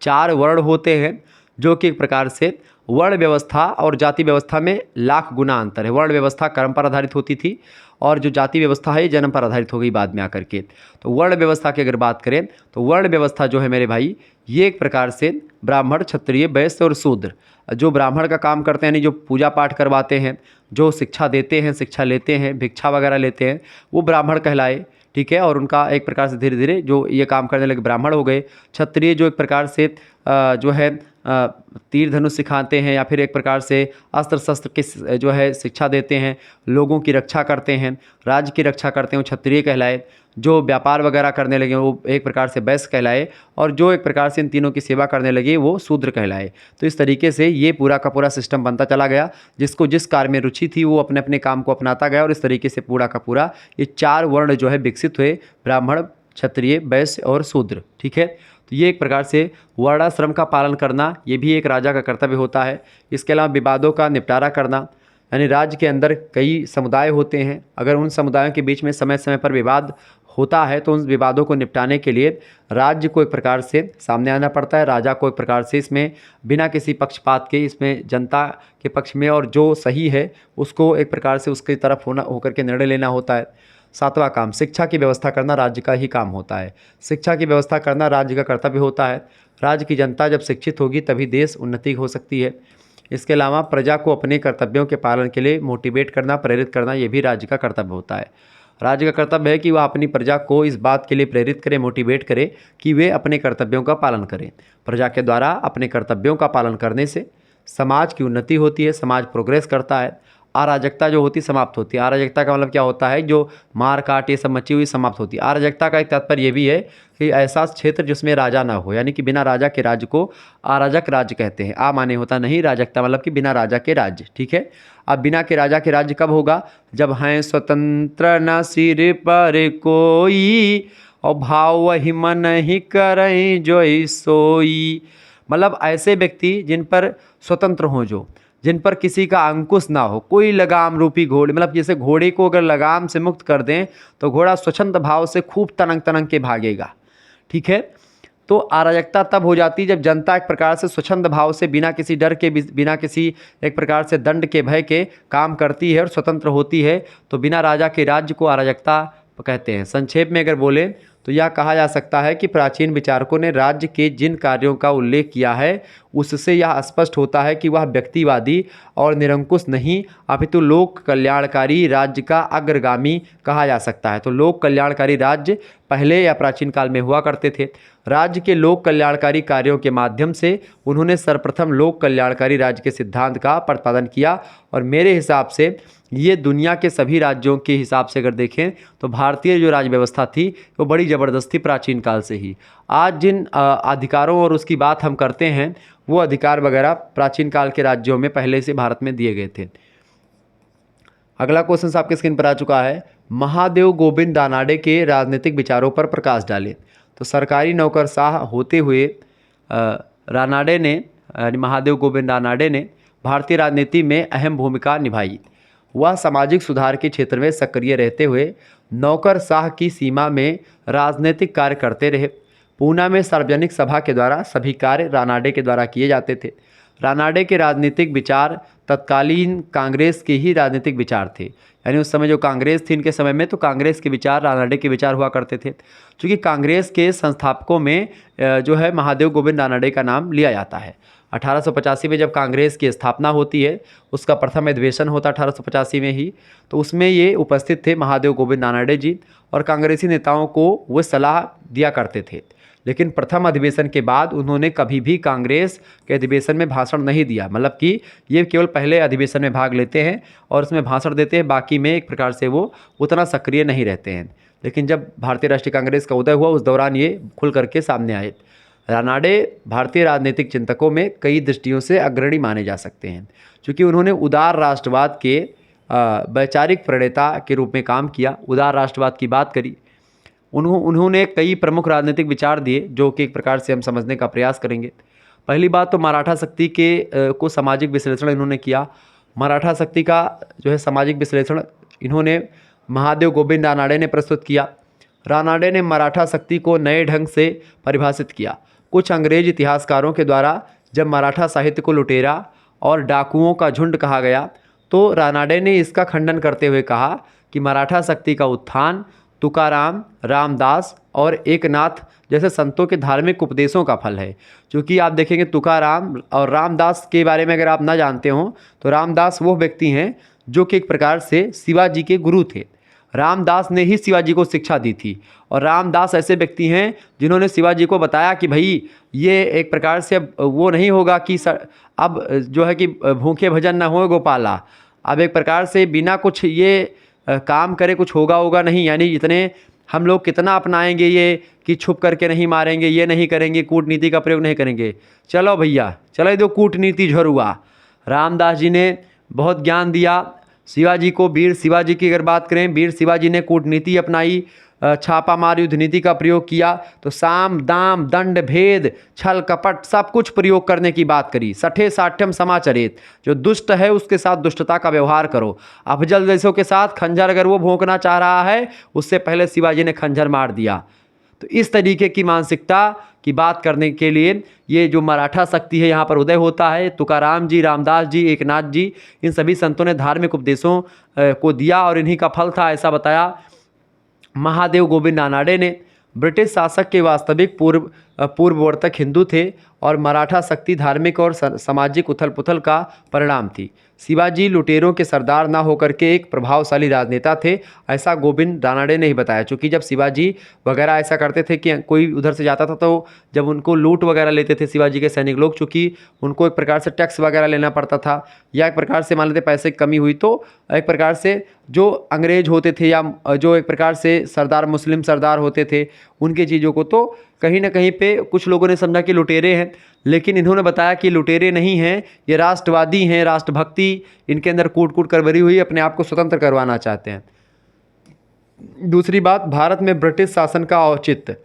4 वर्ण होते हैं जो कि एक प्रकार से वर्ण व्यवस्था और जाति व्यवस्था में लाख गुना अंतर है। वर्ण व्यवस्था कर्म पर आधारित होती थी और जो जाति व्यवस्था है ये जन्म पर आधारित हो गई बाद में आकर के। तो वर्ण व्यवस्था की अगर बात करें तो वर्ण व्यवस्था जो है मेरे भाई, ये एक प्रकार से ब्राह्मण, क्षत्रिय, वैश्य और शूद्र, जो ब्राह्मण का काम करते हैं यानी जो पूजा पाठ करवाते हैं, जो शिक्षा देते हैं, शिक्षा लेते हैं, भिक्षा वगैरह लेते हैं, वो ब्राह्मण कहलाए। ठीक है, और उनका एक प्रकार से धीरे धीरे जो ये काम करने लगे ब्राह्मण हो गए। क्षत्रिय जो एक प्रकार से जो है तीर धनुष सिखाते हैं या फिर एक प्रकार से अस्त्र शस्त्र की जो है शिक्षा देते हैं, लोगों की रक्षा करते हैं, राज्य की रक्षा करते हैं, वो क्षत्रिय कहलाए। जो व्यापार वगैरह करने लगे वो एक प्रकार से वैश्य कहलाए, और जो एक प्रकार से इन तीनों की सेवा करने लगे वो शूद्र कहलाए। तो इस तरीके से ये पूरा का पूरा सिस्टम बनता चला गया। जिसको जिस कार्य में रुचि थी वो अपने अपने काम को अपनाता गया, और इस तरीके से पूरा का पूरा ये 4 वर्ण जो है विकसित हुए, ब्राह्मण, क्षत्रिय, वैश्य और शूद्र। ठीक है, तो ये एक प्रकार से वर्णाश्रम का पालन करना ये भी एक राजा का कर्तव्य होता है। इसके अलावा विवादों का निपटारा करना, यानी राज्य के अंदर कई समुदाय होते हैं, अगर उन समुदायों के बीच में समय समय पर विवाद होता है तो उन विवादों को निपटाने के लिए राज्य को एक प्रकार से सामने आना पड़ता है। राजा को एक प्रकार से इसमें बिना किसी पक्षपात के, इसमें जनता के पक्ष में और जो सही है उसको एक प्रकार से उसकी तरफ होकर के निर्णय लेना होता है। 7वां काम, शिक्षा की व्यवस्था करना राज्य का ही काम होता है। शिक्षा की व्यवस्था करना राज्य का कर्तव्य होता है। राज्य की जनता जब शिक्षित होगी तभी देश उन्नति हो सकती है। इसके अलावा प्रजा को अपने कर्तव्यों के पालन के लिए मोटिवेट करना, प्रेरित करना, ये भी राज्य का कर्तव्य होता है। राज्य का कर्तव्य है कि वह अपनी प्रजा को इस बात के लिए प्रेरित करे, मोटिवेट करे कि वे अपने कर्तव्यों का पालन करें। प्रजा के द्वारा अपने कर्तव्यों का पालन करने से समाज की उन्नति होती है, समाज प्रोग्रेस करता है, अराजकता जो होती समाप्त होती है। अराजकता का मतलब क्या होता है, जो मार काट ये सब मची हुई समाप्त होती है। अराजकता का एक तात्पर्य ये भी है कि ऐसा क्षेत्र जिसमें राजा ना हो, यानी कि बिना राजा के राज्य को अराजक राज्य कहते हैं। आ माने होता नहीं, राजकता मतलब कि बिना राजा के राज्य। ठीक है, अब बिना के राजा के राज्य कब होगा, जब हैं स्वतंत्र न सिर पर कोई, और भाव वही मन ही करें जोई सोई। मतलब ऐसे व्यक्ति जिन पर स्वतंत्र हों, जो जिन पर किसी का अंकुश ना हो, कोई लगाम रूपी घोड़े, मतलब जैसे घोड़े को अगर लगाम से मुक्त कर दें तो घोड़ा स्वच्छंद भाव से खूब तनंग तनंग के भागेगा। ठीक है, तो अराजकता तब हो जाती है जब जनता एक प्रकार से स्वच्छंद भाव से बिना किसी डर के, बिना किसी एक प्रकार से दंड के, भय के काम करती है और स्वतंत्र होती है। तो बिना राजा के राज्य को अराजकता कहते हैं। संक्षेप में अगर बोले तो यह कहा जा सकता है कि प्राचीन विचारकों ने राज्य के जिन कार्यों का उल्लेख किया है उससे यह स्पष्ट होता है कि वह व्यक्तिवादी और निरंकुश नहीं अपितु लोक कल्याणकारी राज्य का अग्रगामी कहा जा सकता है। तो लोक कल्याणकारी राज्य पहले या प्राचीन काल में हुआ करते थे। राज्य के लोक कल्याणकारी कार्यों के माध्यम से उन्होंने सर्वप्रथम लोक कल्याणकारी राज्य के सिद्धांत का प्रतिपादन किया, और मेरे हिसाब से ये दुनिया के सभी राज्यों के हिसाब से अगर देखें तो भारतीय जो राज्य व्यवस्था थी वो बड़ी ज़बरदस्त थी प्राचीन काल से ही। आज जिन अधिकारों और उसकी बात हम करते हैं वो अधिकार वगैरह प्राचीन काल के राज्यों में पहले से भारत में दिए गए थे। अगला क्वेश्चन आपके स्क्रीन पर आ चुका है, महादेव गोविंद रानाडे के राजनीतिक विचारों पर प्रकाश डालें। तो सरकारी नौकरशाह होते हुए रानाडे ने, यानी महादेव गोविंद रानाडे ने भारतीय राजनीति में अहम भूमिका निभाई। वह सामाजिक सुधार के क्षेत्र में सक्रिय रहते हुए नौकरशाह की सीमा में राजनीतिक कार्य करते रहे। पूना में सार्वजनिक सभा के द्वारा सभी कार्य रानाडे के द्वारा किए जाते थे। रानाडे के राजनीतिक विचार तत्कालीन कांग्रेस के ही राजनीतिक विचार थे, यानी उस समय जो कांग्रेस थी इनके समय में तो कांग्रेस के विचार रानाडे के विचार हुआ करते थे। क्योंकि कांग्रेस के संस्थापकों में जो है महादेव गोविंद रानाडे का नाम लिया जाता है। 1885 में जब कांग्रेस की स्थापना होती है, उसका प्रथम अधिवेशन होता 1885 में ही, तो उसमें ये उपस्थित थे महादेव गोविंद रानाडे जी, और कांग्रेसी नेताओं को वो सलाह दिया करते थे। लेकिन प्रथम अधिवेशन के बाद उन्होंने कभी भी कांग्रेस के अधिवेशन में भाषण नहीं दिया। मतलब कि ये केवल पहले अधिवेशन में भाग लेते हैं और उसमें भाषण देते हैं, बाकी में एक प्रकार से वो उतना सक्रिय नहीं रहते हैं। लेकिन जब भारतीय राष्ट्रीय कांग्रेस का उदय हुआ उस दौरान ये खुल करके सामने आए। रानाडे भारतीय राजनीतिक चिंतकों में कई दृष्टियों से अग्रणी माने जा सकते हैं, क्योंकि उन्होंने उदार राष्ट्रवाद के वैचारिक प्रणेता के रूप में काम किया। उदार राष्ट्रवाद की बात करी, उन्होंने कई प्रमुख राजनीतिक विचार दिए जो कि एक प्रकार से हम समझने का प्रयास करेंगे। पहली बात तो मराठा शक्ति के को सामाजिक विश्लेषण इन्होंने किया। मराठा शक्ति का जो है सामाजिक विश्लेषण इन्होंने महादेव गोविंद रानाडे ने प्रस्तुत किया। रानाडे ने मराठा शक्ति को नए ढंग से परिभाषित किया। कुछ अंग्रेज इतिहासकारों के द्वारा जब मराठा साहित्य को लुटेरा और डाकुओं का झुंड कहा गया, तो रानाडे ने इसका खंडन करते हुए कहा कि मराठा शक्ति का उत्थान तुकाराम, रामदास और एकनाथ जैसे संतों के धार्मिक उपदेशों का फल है। क्योंकि आप देखेंगे तुकाराम और रामदास के बारे में अगर आप ना जानते हो, तो रामदास वो व्यक्ति हैं जो कि एक प्रकार से शिवाजी के गुरु थे। रामदास ने ही शिवाजी को शिक्षा दी थी, और रामदास ऐसे व्यक्ति हैं जिन्होंने शिवाजी को बताया कि भाई ये एक प्रकार से अब वो नहीं होगा कि अब जो है कि भूखे भजन न हो गोपाला, अब एक प्रकार से बिना कुछ ये काम करे कुछ होगा नहीं, यानी इतने हम लोग कितना अपनाएंगे ये कि छुप करके नहीं मारेंगे, ये नहीं करेंगे, कूटनीति का प्रयोग नहीं करेंगे, चलो भैया चलो दो कूटनीति झरुआ। रामदास जी ने बहुत ज्ञान दिया शिवाजी को। वीर शिवाजी की अगर बात करें, वीर शिवाजी ने कूटनीति अपनाई, छापामार युद्ध नीति का प्रयोग किया, तो साम दाम दंड भेद छल कपट सब कुछ प्रयोग करने की बात करी। सठे साठ्यम समाचरित, जो दुष्ट है उसके साथ दुष्टता का व्यवहार करो। अफजल जैसों के साथ खंजर अगर वो भोंकना चाह रहा है, उससे पहले शिवाजी ने खंजर मार दिया। तो इस तरीके की मानसिकता की बात करने के लिए ये जो मराठा शक्ति है यहाँ पर उदय होता है। तुकाराम जी, रामदास जी, एकनाथ जी, इन सभी संतों ने धार्मिक उपदेशों को दिया और इन्हीं का फल था, ऐसा बताया। महादेव गोविंद रानाडे ने ब्रिटिश शासक के वास्तविक पूर्ववर्तक हिंदू थे और मराठा शक्ति धार्मिक और सामाजिक उथल पुथल का परिणाम थी। शिवाजी लुटेरों के सरदार ना होकर के एक प्रभावशाली राजनेता थे, ऐसा गोविंद रानाडे ने ही बताया। चूँकि जब शिवाजी वगैरह ऐसा करते थे कि कोई उधर से जाता था, तो जब उनको लूट वगैरह लेते थे शिवाजी के सैनिक लोग, चूँकि उनको एक प्रकार से टैक्स वगैरह लेना पड़ता था, या एक प्रकार से मान लेते पैसे की कमी हुई, तो एक प्रकार से जो अंग्रेज होते थे या जो एक प्रकार से सरदार मुस्लिम सरदार होते थे, उनकी चीज़ों को तो कहीं ना कहीं पे कुछ लोगों ने समझा कि लुटेरे हैं, लेकिन इन्होंने बताया कि लुटेरे नहीं हैं, ये राष्ट्रवादी हैं, राष्ट्रभक्ति इनके अंदर कूट कूट कर भरी हुई, अपने आप को स्वतंत्र करवाना चाहते हैं। दूसरी बात, भारत में ब्रिटिश शासन का औचित्य,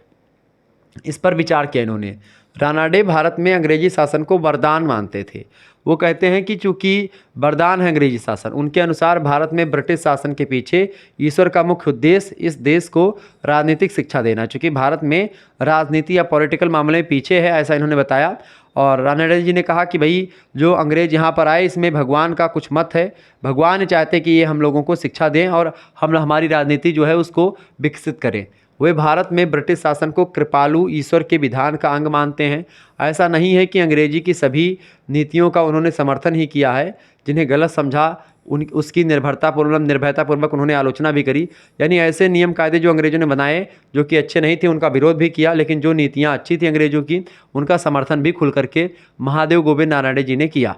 इस पर विचार किया इन्होंने। रानाडे भारत में अंग्रेजी शासन को वरदान मानते थे। वो कहते हैं कि चूँकि वरदान है अंग्रेजी शासन, उनके अनुसार भारत में ब्रिटिश शासन के पीछे ईश्वर का मुख्य उद्देश्य इस देश को राजनीतिक शिक्षा देना। चूँकि भारत में राजनीति या पॉलिटिकल मामले में पीछे है, ऐसा इन्होंने बताया। और रानाडे जी ने कहा कि भाई जो अंग्रेज यहाँ पर आए, इसमें भगवान का कुछ मत है, भगवान चाहते कि ये हम लोगों को शिक्षा दें और हम हमारी राजनीति जो है उसको विकसित करें। वे भारत में ब्रिटिश शासन को कृपालु ईश्वर के विधान का अंग मानते हैं। ऐसा नहीं है कि अंग्रेजी की सभी नीतियों का उन्होंने समर्थन ही किया है, जिन्हें गलत समझा उसकी निर्भयतापूर्वक उन्होंने आलोचना भी करी। यानी ऐसे नियम कायदे जो अंग्रेजों ने बनाए जो कि अच्छे नहीं थे, उनका विरोध भी किया, लेकिन जो नीतियाँ अच्छी थी अंग्रेजों की, उनका समर्थन भी खुल करके महादेव गोविंद रानाडे जी ने किया।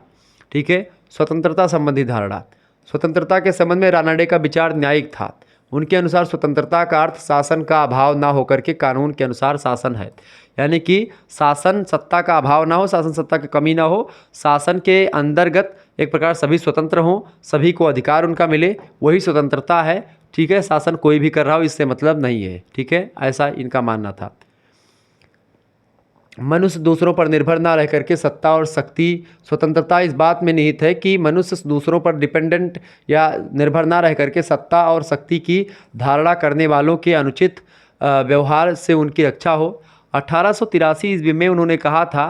ठीक है। स्वतंत्रता संबंधी धारणा, स्वतंत्रता के संबंध में रानाडे का विचार न्यायिक था। उनके अनुसार स्वतंत्रता का अर्थ शासन का अभाव ना होकर के कानून के अनुसार शासन है। यानी कि शासन सत्ता का अभाव ना हो, शासन सत्ता की कमी ना हो, शासन के अंतर्गत एक प्रकार सभी स्वतंत्र हों, सभी को अधिकार उनका मिले, वही स्वतंत्रता है। ठीक है। शासन कोई भी कर रहा हो इससे मतलब नहीं है। ठीक है, ऐसा इनका मानना था। मनुष्य दूसरों पर निर्भर ना रह करके सत्ता और शक्ति, स्वतंत्रता इस बात में निहित है कि मनुष्य दूसरों पर डिपेंडेंट या निर्भर ना रह करके सत्ता और शक्ति की धारणा करने वालों के अनुचित व्यवहार से उनकी रक्षा हो। 1883 ईस्वी में उन्होंने कहा था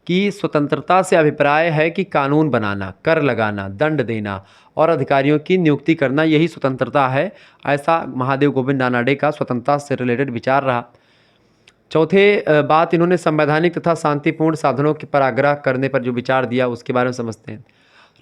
कि स्वतंत्रता से अभिप्राय है कि कानून बनाना, कर लगाना, दंड देना और अधिकारियों की नियुक्ति करना, यही स्वतंत्रता है। ऐसा महादेव गोविंद रानाडे का स्वतंत्रता से रिलेटेड विचार रहा। चौथे बात, इन्होंने संवैधानिक तथा शांतिपूर्ण साधनों के पर आग्रह करने पर जो विचार दिया उसके बारे में समझते हैं।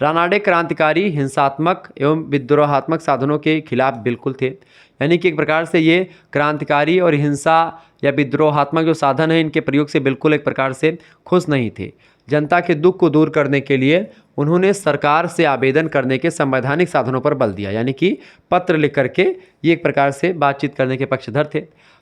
रानाडे क्रांतिकारी, हिंसात्मक एवं विद्रोहात्मक साधनों के खिलाफ बिल्कुल थे। यानी कि एक प्रकार से ये क्रांतिकारी और हिंसा या विद्रोहात्मक जो साधन है, इनके प्रयोग से बिल्कुल एक प्रकार से खुश नहीं थे। जनता के दुख को दूर करने के लिए उन्होंने सरकार से आवेदन करने के संवैधानिक साधनों पर बल दिया। यानी कि पत्र लिख करके ये एक प्रकार से बातचीत करने के पक्षधर थे।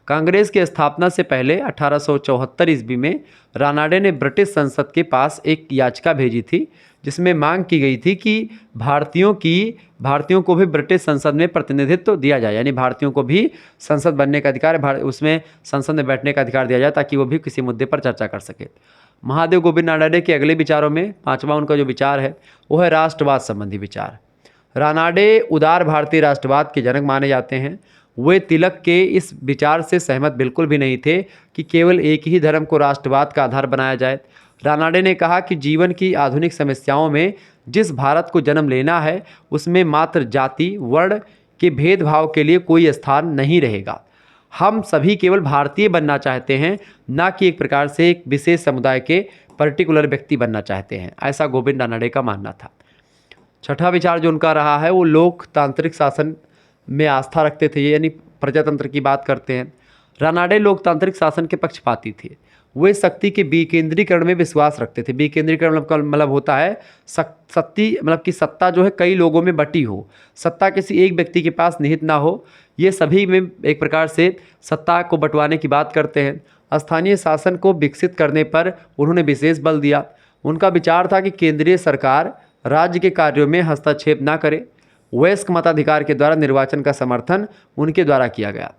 कांग्रेस की स्थापना से पहले 1874 ईस्वी में रानाडे ने ब्रिटिश संसद के पास एक याचिका भेजी थी, जिसमें मांग की गई थी कि भारतीयों को भी ब्रिटिश संसद में प्रतिनिधित्व दिया जाए। यानी भारतीयों को भी संसद बनने का अधिकार, उसमें संसद में बैठने का अधिकार दिया जाए, ताकि वो भी किसी मुद्दे पर चर्चा कर सके। महादेव गोविंद रानाडे के अगले विचारों में पांचवा उनका जो विचार है वो है राष्ट्रवाद संबंधी विचार। रानाडे उदार भारतीय राष्ट्रवाद के जनक माने जाते हैं। वे तिलक के इस विचार से सहमत बिल्कुल भी नहीं थे कि केवल एक ही धर्म को राष्ट्रवाद का आधार बनाया जाए। रानाडे ने कहा कि जीवन की आधुनिक समस्याओं में जिस भारत को जन्म लेना है उसमें मात्र जाति वर्ण के भेदभाव के लिए कोई स्थान नहीं रहेगा। हम सभी केवल भारतीय बनना चाहते हैं, ना कि एक प्रकार से एक विशेष समुदाय के पर्टिकुलर व्यक्ति बनना चाहते हैं, ऐसा गोविंद रानाडे का मानना था। छठा विचार जो उनका रहा है वो लोकतांत्रिक शासन में आस्था रखते थे, यानी प्रजातंत्र की बात करते हैं। रानाडे लोकतांत्रिक शासन के पक्षपाती थे। वे शक्ति के विकेंद्रीकरण में विश्वास रखते थे। विकेंद्रीकरण मतलब होता है शक्ति, मतलब कि सत्ता जो है कई लोगों में बटी हो, सत्ता किसी एक व्यक्ति के पास निहित ना हो। ये सभी में एक प्रकार से सत्ता को बंटवाने की बात करते हैं। स्थानीय शासन को विकसित करने पर उन्होंने विशेष बल दिया। उनका विचार था कि केंद्रीय सरकार राज्य के कार्यों में हस्तक्षेप ना करे। वयस्क मताधिकार के द्वारा निर्वाचन का समर्थन उनके द्वारा किया गया।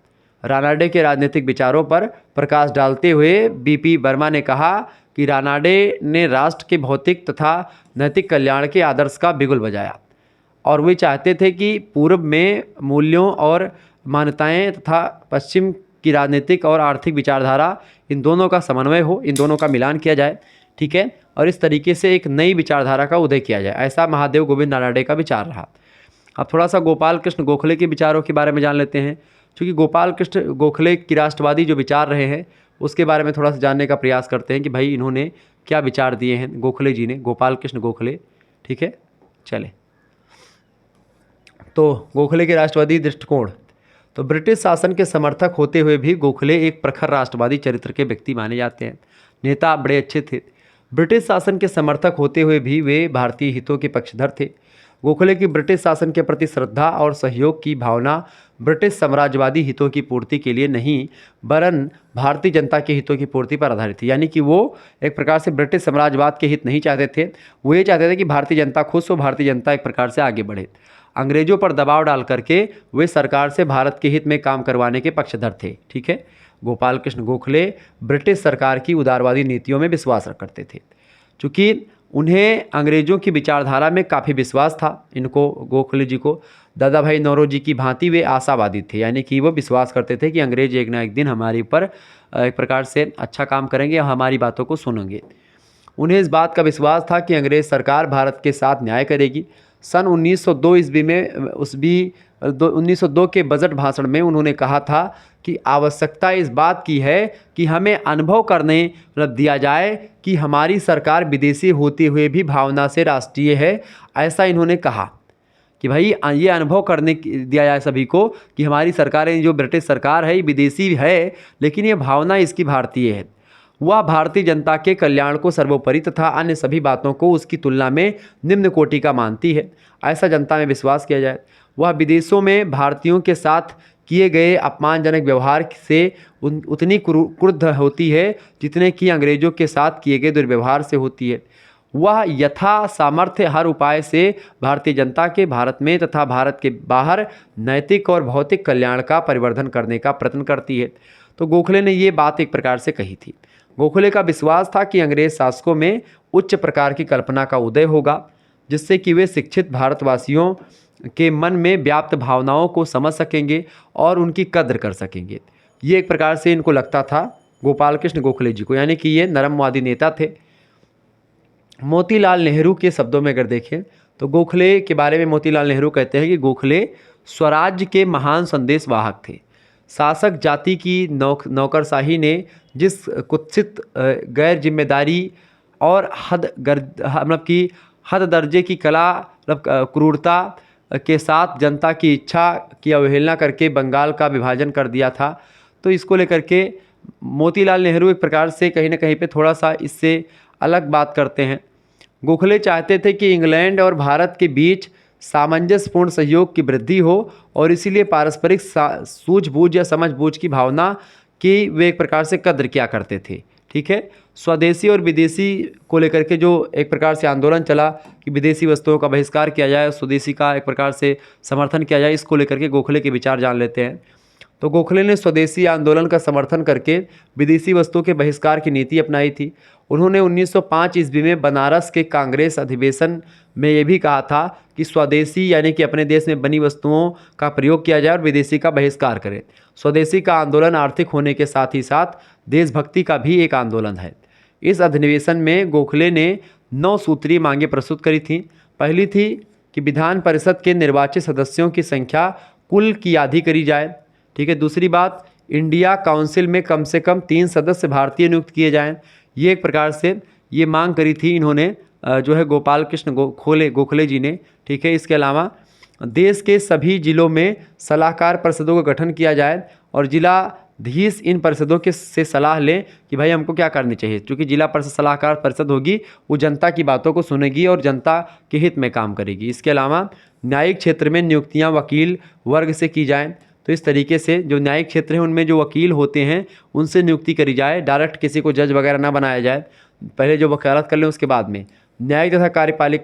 रानाडे के राजनीतिक विचारों पर प्रकाश डालते हुए बीपी वर्मा ने कहा कि रानाडे ने राष्ट्र के भौतिक तथा नैतिक कल्याण के आदर्श का बिगुल बजाया और वे चाहते थे कि पूर्व में मूल्यों और मान्यताएं तथा पश्चिम की राजनीतिक और आर्थिक विचारधारा, इन दोनों का समन्वय हो, इन दोनों का मिलान किया जाए, ठीक है, और इस तरीके से एक नई विचारधारा का उदय किया जाए। ऐसा महादेव गोविंद रानाडे का विचार रहा। अब थोड़ा सा गोपाल कृष्ण गोखले के विचारों के बारे में जान लेते हैं। क्योंकि गोपाल कृष्ण गोखले की राष्ट्रवादी जो विचार रहे हैं उसके बारे में थोड़ा सा जानने का प्रयास करते हैं कि भाई इन्होंने क्या विचार दिए हैं गोखले जी ने, गोपाल कृष्ण गोखले, ठीक है। चले तो गोखले के राष्ट्रवादी दृष्टिकोण। तो ब्रिटिश शासन के समर्थक होते हुए भी गोखले एक प्रखर राष्ट्रवादी चरित्र के व्यक्ति माने जाते हैं। नेता बड़े अच्छे थे। ब्रिटिश शासन के समर्थक होते हुए भी वे भारतीय हितों के पक्षधर थे। गोखले की ब्रिटिश शासन के प्रति श्रद्धा और सहयोग की भावना ब्रिटिश साम्राज्यवादी हितों की पूर्ति के लिए नहीं वरन भारतीय जनता के हितों की पूर्ति पर आधारित थी। यानी कि वो एक प्रकार से ब्रिटिश साम्राज्यवाद के हित नहीं चाहते थे, वो ये चाहते थे कि भारतीय जनता खुश हो, भारतीय जनता एक प्रकार से आगे बढ़े। अंग्रेजों पर दबाव डाल करके वे सरकार से भारत के हित में काम करवाने के पक्षधर थे, ठीक है। गोपाल कृष्ण गोखले ब्रिटिश सरकार की उदारवादी नीतियों में विश्वास करते थे। चूँकि उन्हें अंग्रेज़ों की विचारधारा में काफ़ी विश्वास था, इनको गोखले जी को दादा भाई नौरोजी की भांति वे आशावादी थे। यानी कि वो विश्वास करते थे कि अंग्रेज एक ना एक दिन हमारे ऊपर एक प्रकार से अच्छा काम करेंगे और हमारी बातों को सुनेंगे। उन्हें इस बात का विश्वास था कि अंग्रेज़ सरकार भारत के साथ न्याय करेगी। सन 1902 ईस्वी में 1902 के बजट भाषण में उन्होंने कहा था कि आवश्यकता इस बात की है कि हमें अनुभव करने दिया जाए कि हमारी सरकार विदेशी होते हुए भी भावना से राष्ट्रीय है। ऐसा इन्होंने कहा कि भाई ये अनुभव करने दिया जाए सभी को कि हमारी सरकार जो ब्रिटिश सरकार है ये विदेशी है, लेकिन ये भावना इसकी भारतीय है। वह भारतीय जनता के कल्याण को सर्वोपरि तथा अन्य सभी बातों को उसकी तुलना में निम्न कोटि का मानती है, ऐसा जनता में विश्वास किया जाए। वह विदेशों में भारतीयों के साथ किए गए अपमानजनक व्यवहार से उतनी क्रुद्ध होती है जितने कि अंग्रेज़ों के साथ किए गए दुर्व्यवहार से होती है। वह यथा सामर्थ्य हर उपाय से भारतीय जनता के भारत में तथा भारत के बाहर नैतिक और भौतिक कल्याण का परिवर्धन करने का प्रयत्न करती है। तो गोखले ने ये बात एक प्रकार से कही थी। गोखले का विश्वास था कि अंग्रेज शासकों में उच्च प्रकार की कल्पना का उदय होगा जिससे कि वे शिक्षित भारतवासियों के मन में व्याप्त भावनाओं को समझ सकेंगे और उनकी कद्र कर सकेंगे। ये एक प्रकार से इनको लगता था गोपाल कृष्ण गोखले जी को, यानी कि ये नरमवादी नेता थे। मोतीलाल नेहरू के शब्दों में अगर देखें तो गोखले के बारे में मोतीलाल नेहरू कहते हैं कि गोखले स्वराज्य के महान संदेश वाहक थे। शासक जाति की नौकरशाही ने जिस कुत्सित गैर जिम्मेदारी और हद दर्जे की कला क्रूरता के साथ जनता की इच्छा की अवहेलना करके बंगाल का विभाजन कर दिया था, तो इसको लेकर के मोतीलाल नेहरू एक प्रकार से कहीं ना कहीं पे थोड़ा सा इससे अलग बात करते हैं। गोखले चाहते थे कि इंग्लैंड और भारत के बीच सामंजस्यपूर्ण सहयोग की वृद्धि हो और इसीलिए पारस्परिक सूझबूझ या समझबूझ की भावना की वे एक प्रकार से कद्र किया करते थे, ठीक है। स्वदेशी और विदेशी को लेकर के जो एक प्रकार से आंदोलन चला कि विदेशी वस्तुओं का बहिष्कार किया जाए, स्वदेशी का एक प्रकार से समर्थन किया जाए, इसको लेकर के गोखले के विचार जान लेते हैं। तो गोखले ने स्वदेशी आंदोलन का समर्थन करके विदेशी वस्तुओं के बहिष्कार की नीति अपनाई थी। उन्होंने 1905 ईस्वी में बनारस के कांग्रेस अधिवेशन में ये भी कहा था कि स्वदेशी यानी कि अपने देश में बनी वस्तुओं का प्रयोग किया जाए और विदेशी का बहिष्कार करें। स्वदेशी का आंदोलन आर्थिक होने के साथ ही साथ देशभक्ति का भी एक आंदोलन है। इस अधिवेशन में गोखले ने 9 सूत्रीय मांगें प्रस्तुत करी थीं। पहली थी कि विधान परिषद के निर्वाचित सदस्यों की संख्या कुल की आधी करी जाए। ठीक है। दूसरी बात, इंडिया काउंसिल में कम से कम 3 सदस्य भारतीय नियुक्त किए जाएं। ये एक प्रकार से ये मांग करी थी इन्होंने जो है गोपाल कृष्ण गोखले जी ने। ठीक है। इसके अलावा देश के सभी जिलों में सलाहकार परिषदों का गठन किया जाए और जिलाधीश इन परिषदों के से सलाह लें कि भाई हमको क्या करनी चाहिए, क्योंकि जिला परिषद सलाहकार परिषद होगी वो जनता की बातों को सुनेगी और जनता के हित में काम करेगी। इसके अलावा न्यायिक क्षेत्र में नियुक्तियां वकील वर्ग से की जाएं। तो इस तरीके से जो न्यायिक क्षेत्र है उनमें जो वकील होते हैं उनसे नियुक्ति करी जाए, डायरेक्ट किसी को जज वगैरह ना बनाया जाए, पहले जो वकालत कर लें उसके बाद में। न्यायिक तथा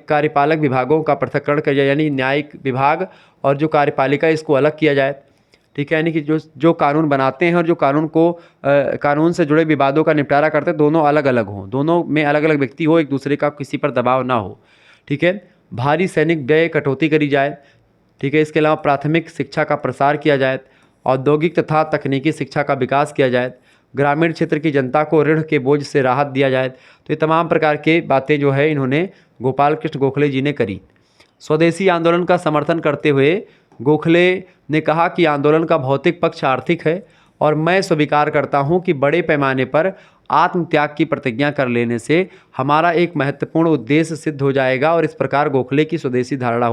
कार्यपालक विभागों का पृथक्करण किया जाए, यानी न्यायिक विभाग और जो कार्यपालिका इसको अलग किया जाए। ठीक है। यानी कि जो कानून बनाते हैं और जो कानून से जुड़े विवादों का निपटारा करते हैं दोनों अलग अलग हों, दोनों में अलग अलग व्यक्ति हो, एक दूसरे का किसी पर दबाव ना हो। ठीक है। भारी सैनिक व्यय कटौती करी जाए। ठीक है। इसके अलावा प्राथमिक शिक्षा का प्रसार किया जाए, औद्योगिक तथा तकनीकी शिक्षा का विकास किया जाए, ग्रामीण क्षेत्र की जनता को ऋण के बोझ से राहत दिया जाए। तो ये तमाम प्रकार के बातें जो है इन्होंने गोपाल कृष्ण गोखले जी ने करी। स्वदेशी आंदोलन का समर्थन करते हुए गोखले ने कहा कि आंदोलन का भौतिक पक्ष आर्थिक है और मैं स्वीकार करता हूं कि बड़े पैमाने पर आत्मत्याग की प्रतिज्ञा कर लेने से हमारा एक महत्वपूर्ण उद्देश्य सिद्ध हो जाएगा। और इस प्रकार गोखले की स्वदेशी धारणा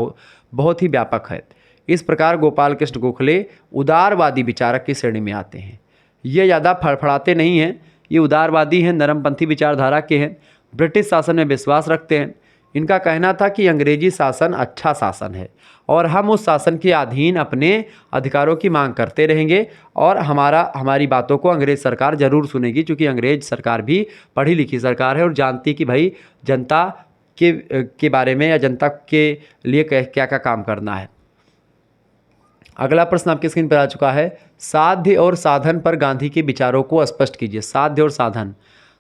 बहुत ही व्यापक है। इस प्रकार गोपाल कृष्ण गोखले उदारवादी विचारक की श्रेणी में आते हैं। ये ज़्यादा फड़फड़ाते नहीं हैं, ये उदारवादी हैं, नरमपंथी विचारधारा के हैं, ब्रिटिश शासन में विश्वास रखते हैं। इनका कहना था कि अंग्रेजी शासन अच्छा शासन है और हम उस शासन के अधीन अपने अधिकारों की मांग करते रहेंगे और हमारी बातों को अंग्रेज़ सरकार ज़रूर सुनेगी, क्योंकि अंग्रेज़ सरकार भी पढ़ी लिखी सरकार है और जानती कि भाई जनता के बारे में या जनता के लिए क्या क्या काम करना है। अगला प्रश्न आपकी स्क्रीन पर आ चुका है। साध्य और साधन पर गांधी के विचारों को स्पष्ट कीजिए। साध्य और साधन,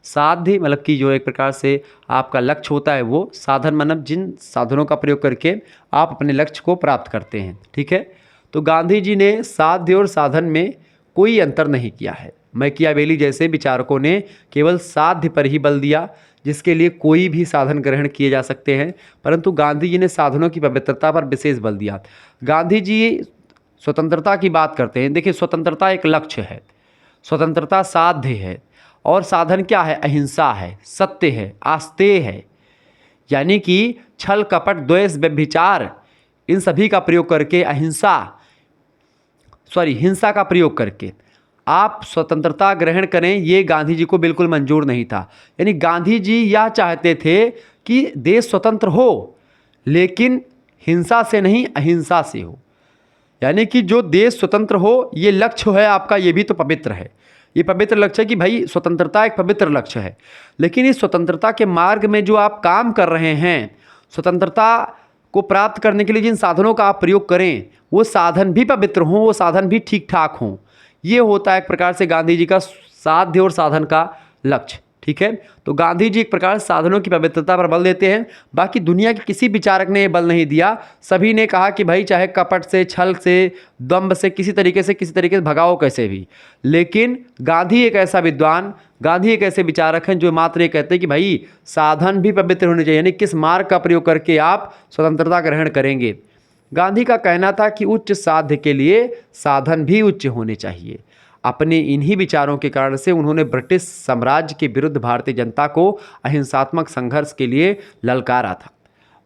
साध्य मतलब कि जो एक प्रकार से आपका लक्ष्य होता है, वो साधन मतलब जिन साधनों का प्रयोग करके आप अपने लक्ष्य को प्राप्त करते हैं। ठीक है। तो गांधी जी ने साध्य और साधन में कोई अंतर नहीं किया है। मैकियावेली जैसे विचारकों ने केवल साध्य पर ही बल दिया, जिसके लिए कोई भी साधन ग्रहण किए जा सकते हैं, परंतु गांधी जी ने साधनों की पवित्रता पर विशेष बल दिया। गांधी जी स्वतंत्रता की बात करते हैं। देखिए, स्वतंत्रता एक लक्ष्य है, स्वतंत्रता साध्य है, और साधन क्या है? अहिंसा है, सत्य है, आस्तेय है। यानी कि छल कपट द्वेष व्यभिचार इन सभी का प्रयोग करके हिंसा का प्रयोग करके आप स्वतंत्रता ग्रहण करें, ये गांधी जी को बिल्कुल मंजूर नहीं था। यानी गांधी जी यह चाहते थे कि देश स्वतंत्र हो, लेकिन हिंसा से नहीं, अहिंसा से हो। यानी कि जो देश स्वतंत्र हो, ये लक्ष्य है आपका, ये भी तो पवित्र है। ये पवित्र लक्ष्य है कि भाई स्वतंत्रता एक पवित्र लक्ष्य है, लेकिन इस स्वतंत्रता के मार्ग में जो आप काम कर रहे हैं, स्वतंत्रता को प्राप्त करने के लिए जिन साधनों का आप प्रयोग करें, वो साधन भी पवित्र हों, वो साधन भी ठीक ठाक हों। ये होता है एक प्रकार से गांधी जी का साध्य और साधन का लक्ष्य। ठीक है। तो गांधी जी एक प्रकार साधनों की पवित्रता पर बल देते हैं। बाकी दुनिया के किसी विचारक ने ये बल नहीं दिया। सभी ने कहा कि भाई चाहे कपट से, छल से, दम्भ से, किसी तरीके से भगाओ कैसे भी। लेकिन गांधी एक ऐसा विद्वान, गांधी एक ऐसे विचारक हैं जो मात्र ये कहते हैं कि भाई साधन भी पवित्र होने चाहिए, यानी किस मार्ग का प्रयोग करके आप स्वतंत्रता ग्रहण करेंगे। गांधी का कहना था कि उच्च साध्य के लिए साधन भी उच्च होने चाहिए। अपने इन्हीं विचारों के कारण से उन्होंने ब्रिटिश साम्राज्य के विरुद्ध भारतीय जनता को अहिंसात्मक संघर्ष के लिए ललकारा था।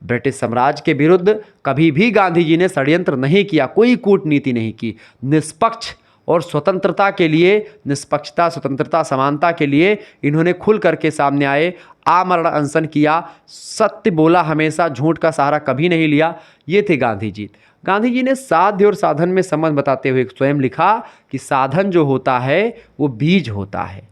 ब्रिटिश साम्राज्य के विरुद्ध कभी भी गांधी जी ने षड्यंत्र नहीं किया, कोई कूटनीति नहीं की। निष्पक्ष और स्वतंत्रता के लिए, निष्पक्षता, स्वतंत्रता, समानता के लिए इन्होंने खुल करके सामने आए, आमरण अनशन किया, सत्य बोला, हमेशा झूठ का सहारा कभी नहीं लिया। ये थे गांधी जी। गांधी जी ने साध्य और साधन में संबंध बताते हुए स्वयं लिखा कि साधन जो होता है वो बीज होता है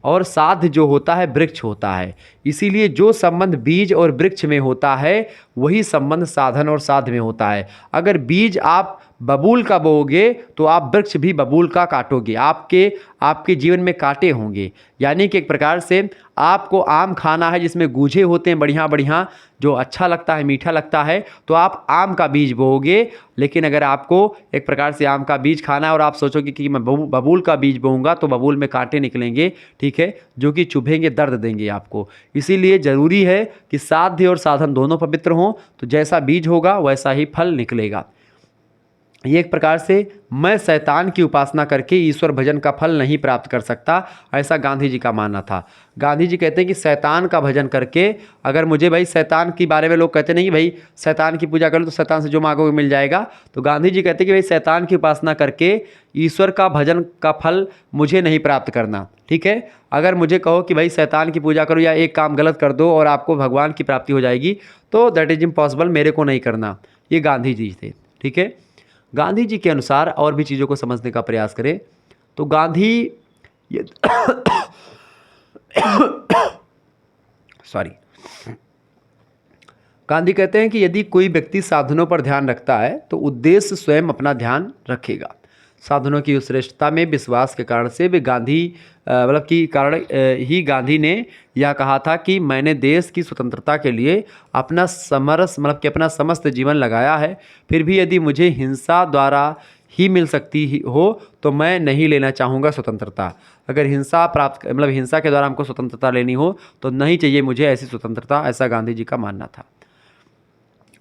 और साध्य जो होता है वृक्ष होता है। इसीलिए जो संबंध बीज और वृक्ष में होता है वही संबंध साधन और साध्य में होता है। अगर बीज आप बबूल का बोओगे तो आप वृक्ष भी बबूल का काटोगे, आपके जीवन में कांटे होंगे। यानी कि एक प्रकार से आपको आम खाना है जिसमें गूजे होते हैं बढ़िया बढ़िया, जो अच्छा लगता है, मीठा लगता है, तो आप आम का बीज बोओगे। लेकिन अगर आपको एक प्रकार से आम का बीज खाना है और आप सोचोगे कि मैं बबूल का बीज बोऊंगा तो बबूल में कांटे निकलेंगे, ठीक है, जो कि चुभेंगे, दर्द देंगे आपको। इसीलिए ज़रूरी है कि साध्य और साधन दोनों पवित्र हों, तो जैसा बीज होगा वैसा ही फल निकलेगा। ये एक प्रकार से मैं शैतान की उपासना करके ईश्वर भजन का फल नहीं प्राप्त कर सकता, ऐसा गांधी जी का मानना था। गांधी जी कहते हैं कि शैतान का भजन करके, अगर मुझे भाई शैतान के बारे में लोग कहते नहीं कि भाई शैतान की पूजा करो तो शैतान से जो मांगोगे मिल जाएगा, तो गांधी जी कहते हैं कि भाई शैतान की उपासना करके ईश्वर का भजन का फल मुझे नहीं प्राप्त करना, ठीक है। अगर मुझे कहो कि भाई शैतान की पूजा करो या एक काम गलत कर दो और आपको भगवान की प्राप्ति हो जाएगी, तो दैट इज़ इम्पॉसिबल, मेरे को नहीं करना। ये गांधी जी थे, ठीक है। गांधी जी के अनुसार और भी चीज़ों को समझने का प्रयास करें तो गांधी ये सॉरी गांधी कहते हैं कि यदि कोई व्यक्ति साधनों पर ध्यान रखता है तो उद्देश्य स्वयं अपना ध्यान रखेगा। साधनों की उस श्रेष्ठता में विश्वास के कारण से वे गांधी ने यह कहा था कि मैंने देश की स्वतंत्रता के लिए अपना समस्त जीवन लगाया है, फिर भी यदि मुझे हिंसा द्वारा ही मिल सकती हो तो मैं नहीं लेना चाहूँगा स्वतंत्रता। अगर हिंसा हिंसा के द्वारा हमको स्वतंत्रता लेनी हो तो नहीं चाहिए मुझे ऐसी स्वतंत्रता, ऐसा गांधी जी का मानना था।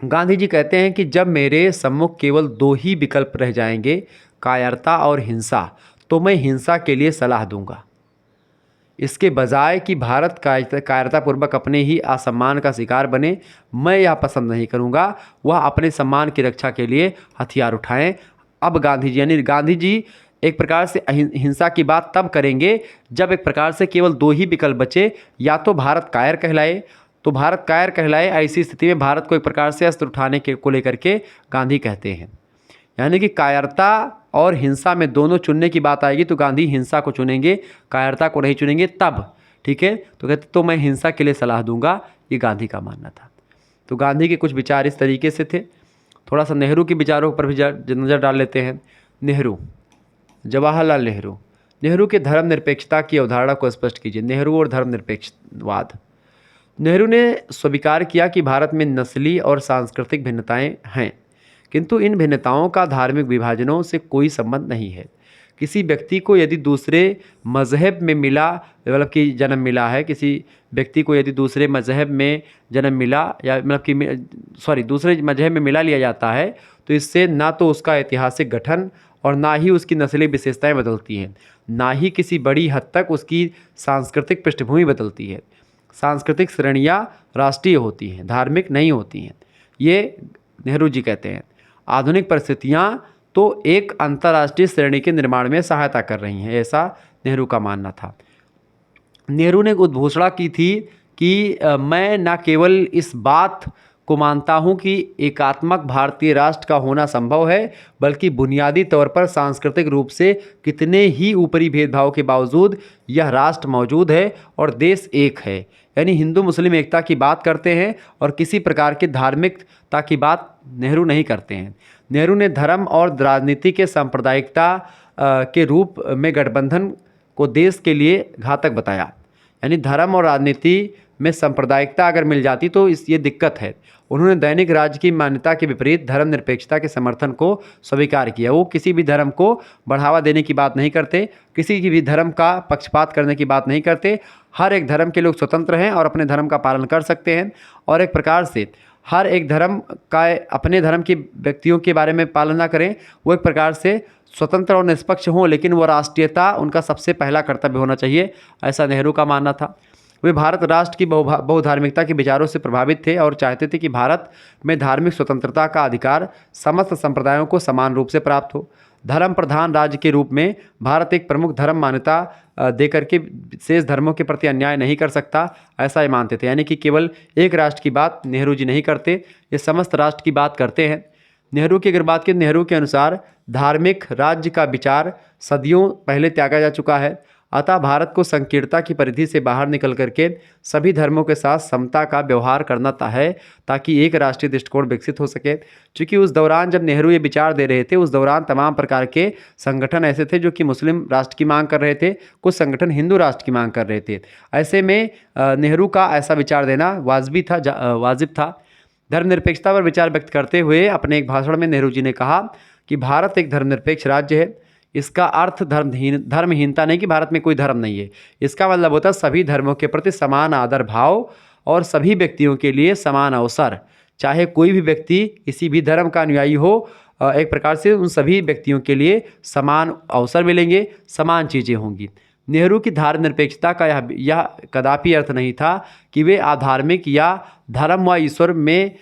गांधी जी कहते हैं कि जब मेरे सम्मुख केवल दो ही विकल्प रह जाएंगे, कायरता और हिंसा, तो मैं हिंसा के लिए सलाह दूंगा। इसके बजाय कि भारत कायरतापूर्वक अपने ही असम्मान का शिकार बने, मैं यह पसंद नहीं करूंगा। वह अपने सम्मान की रक्षा के लिए हथियार उठाएं। अब गांधी जी एक प्रकार से हिंसा की बात तब करेंगे जब एक प्रकार से केवल दो ही विकल्प बचे, या तो भारत कायर कहलाए। ऐसी स्थिति में भारत को एक प्रकार से अस्त्र उठाने को लेकर के गांधी कहते हैं। यानी कि कायरता और हिंसा में दोनों चुनने की बात आएगी तो गांधी हिंसा को चुनेंगे, कायरता को नहीं चुनेंगे तब, ठीक है। तो कहते तो मैं हिंसा के लिए सलाह दूंगा, ये गांधी का मानना था। तो गांधी के कुछ विचार इस तरीके से थे। थोड़ा सा नेहरू के विचारों पर भी नज़र डाल लेते हैं। जवाहरलाल नेहरू के धर्मनिरपेक्षता की अवधारणा को स्पष्ट कीजिए। नेहरू और धर्मनिरपेक्षवाद। नेहरू ने स्वीकार किया कि भारत में नस्ली और सांस्कृतिक भिन्नताएं हैं, किंतु इन भिन्नताओं का धार्मिक विभाजनों से कोई संबंध नहीं है। किसी व्यक्ति को यदि दूसरे मजहब में जन्म मिला है, किसी व्यक्ति को यदि दूसरे मजहब में जन्म मिला या दूसरे मजहब में मिला लिया जाता है, तो इससे ना तो उसका ऐतिहासिक गठन और ना ही उसकी नस्ली विशेषताएं बदलती हैं, ना ही किसी बड़ी हद तक उसकी सांस्कृतिक पृष्ठभूमि बदलती है। सांस्कृतिक श्रेणियाँ राष्ट्रीय होती हैं, धार्मिक नहीं होती हैं, ये नेहरू जी कहते हैं। आधुनिक परिस्थितियाँ तो एक अंतर्राष्ट्रीय श्रेणी के निर्माण में सहायता कर रही हैं, ऐसा नेहरू का मानना था। नेहरू ने उद्घोषणा की थी कि मैं न केवल इस बात को मानता हूं कि एकात्मक भारतीय राष्ट्र का होना संभव है, बल्कि बुनियादी तौर पर सांस्कृतिक रूप से कितने ही ऊपरी भेदभाव के बावजूद यह राष्ट्र मौजूद है और देश एक है। यानी हिंदू मुस्लिम एकता की बात करते हैं और किसी प्रकार की धार्मिकता की बात नेहरू नहीं करते हैं। नेहरू ने धर्म और राजनीति के सांप्रदायिकता के रूप में गठबंधन को देश के लिए घातक बताया। यानी धर्म और राजनीति में सांप्रदायिकता अगर मिल जाती तो ये दिक्कत है। उन्होंने दैनिक राज्य की मान्यता के विपरीत धर्मनिरपेक्षता के समर्थन को स्वीकार किया। वो किसी भी धर्म को बढ़ावा देने की बात नहीं करते, किसी की भी धर्म का पक्षपात करने की बात नहीं करते। हर एक धर्म के लोग स्वतंत्र हैं और अपने धर्म का पालन कर सकते हैं, और एक प्रकार से हर एक धर्म का अपने धर्म के व्यक्तियों के बारे में पालन ना करें, वो एक प्रकार से स्वतंत्र और निष्पक्ष हों, लेकिन वो राष्ट्रीयता उनका सबसे पहला कर्तव्य होना चाहिए, ऐसा नेहरू का मानना था। वे भारत राष्ट्र की बहुधार्मिकता के विचारों से प्रभावित थे और चाहते थे कि भारत में धार्मिक स्वतंत्रता का अधिकार समस्त संप्रदायों को समान रूप से प्राप्त हो। धर्म प्रधान राज्य के रूप में भारत एक प्रमुख धर्म मान्यता देकर के शेष धर्मों के प्रति अन्याय नहीं कर सकता, ऐसा ये मानते थे। यानी कि केवल एक राष्ट्र की बात नेहरू जी नहीं करते, ये समस्त राष्ट्र की बात करते हैं। नेहरू की अगर बात करें, नेहरू के अनुसार धार्मिक राज्य का विचार सदियों पहले त्यागा जा चुका है। अतः भारत को संकीर्णता की परिधि से बाहर निकल करके सभी धर्मों के साथ समता का व्यवहार करना है, ताकि एक राष्ट्रीय दृष्टिकोण विकसित हो सके। क्योंकि उस दौरान जब नेहरू ये विचार दे रहे थे, उस दौरान तमाम प्रकार के संगठन ऐसे थे जो कि मुस्लिम राष्ट्र की मांग कर रहे थे, कुछ संगठन हिंदू राष्ट्र की मांग कर रहे थे। ऐसे में नेहरू का ऐसा विचार देना वाजिब था। धर्मनिरपेक्षता पर विचार व्यक्त करते हुए अपने एक भाषण में नेहरू जी ने कहा कि भारत एक धर्मनिरपेक्ष राज्य है। इसका अर्थ धर्महीनता नहीं कि भारत में कोई धर्म नहीं है। इसका मतलब होता है सभी धर्मों के प्रति समान आदर भाव और सभी व्यक्तियों के लिए समान अवसर। चाहे कोई भी व्यक्ति किसी भी धर्म का अनुयायी हो, एक प्रकार से उन सभी व्यक्तियों के लिए समान अवसर मिलेंगे, समान चीज़ें होंगी। नेहरू की धर्मनिरपेक्षता का यह कदापि अर्थ नहीं था कि वे अधार्मिक या धर्म व ईश्वर में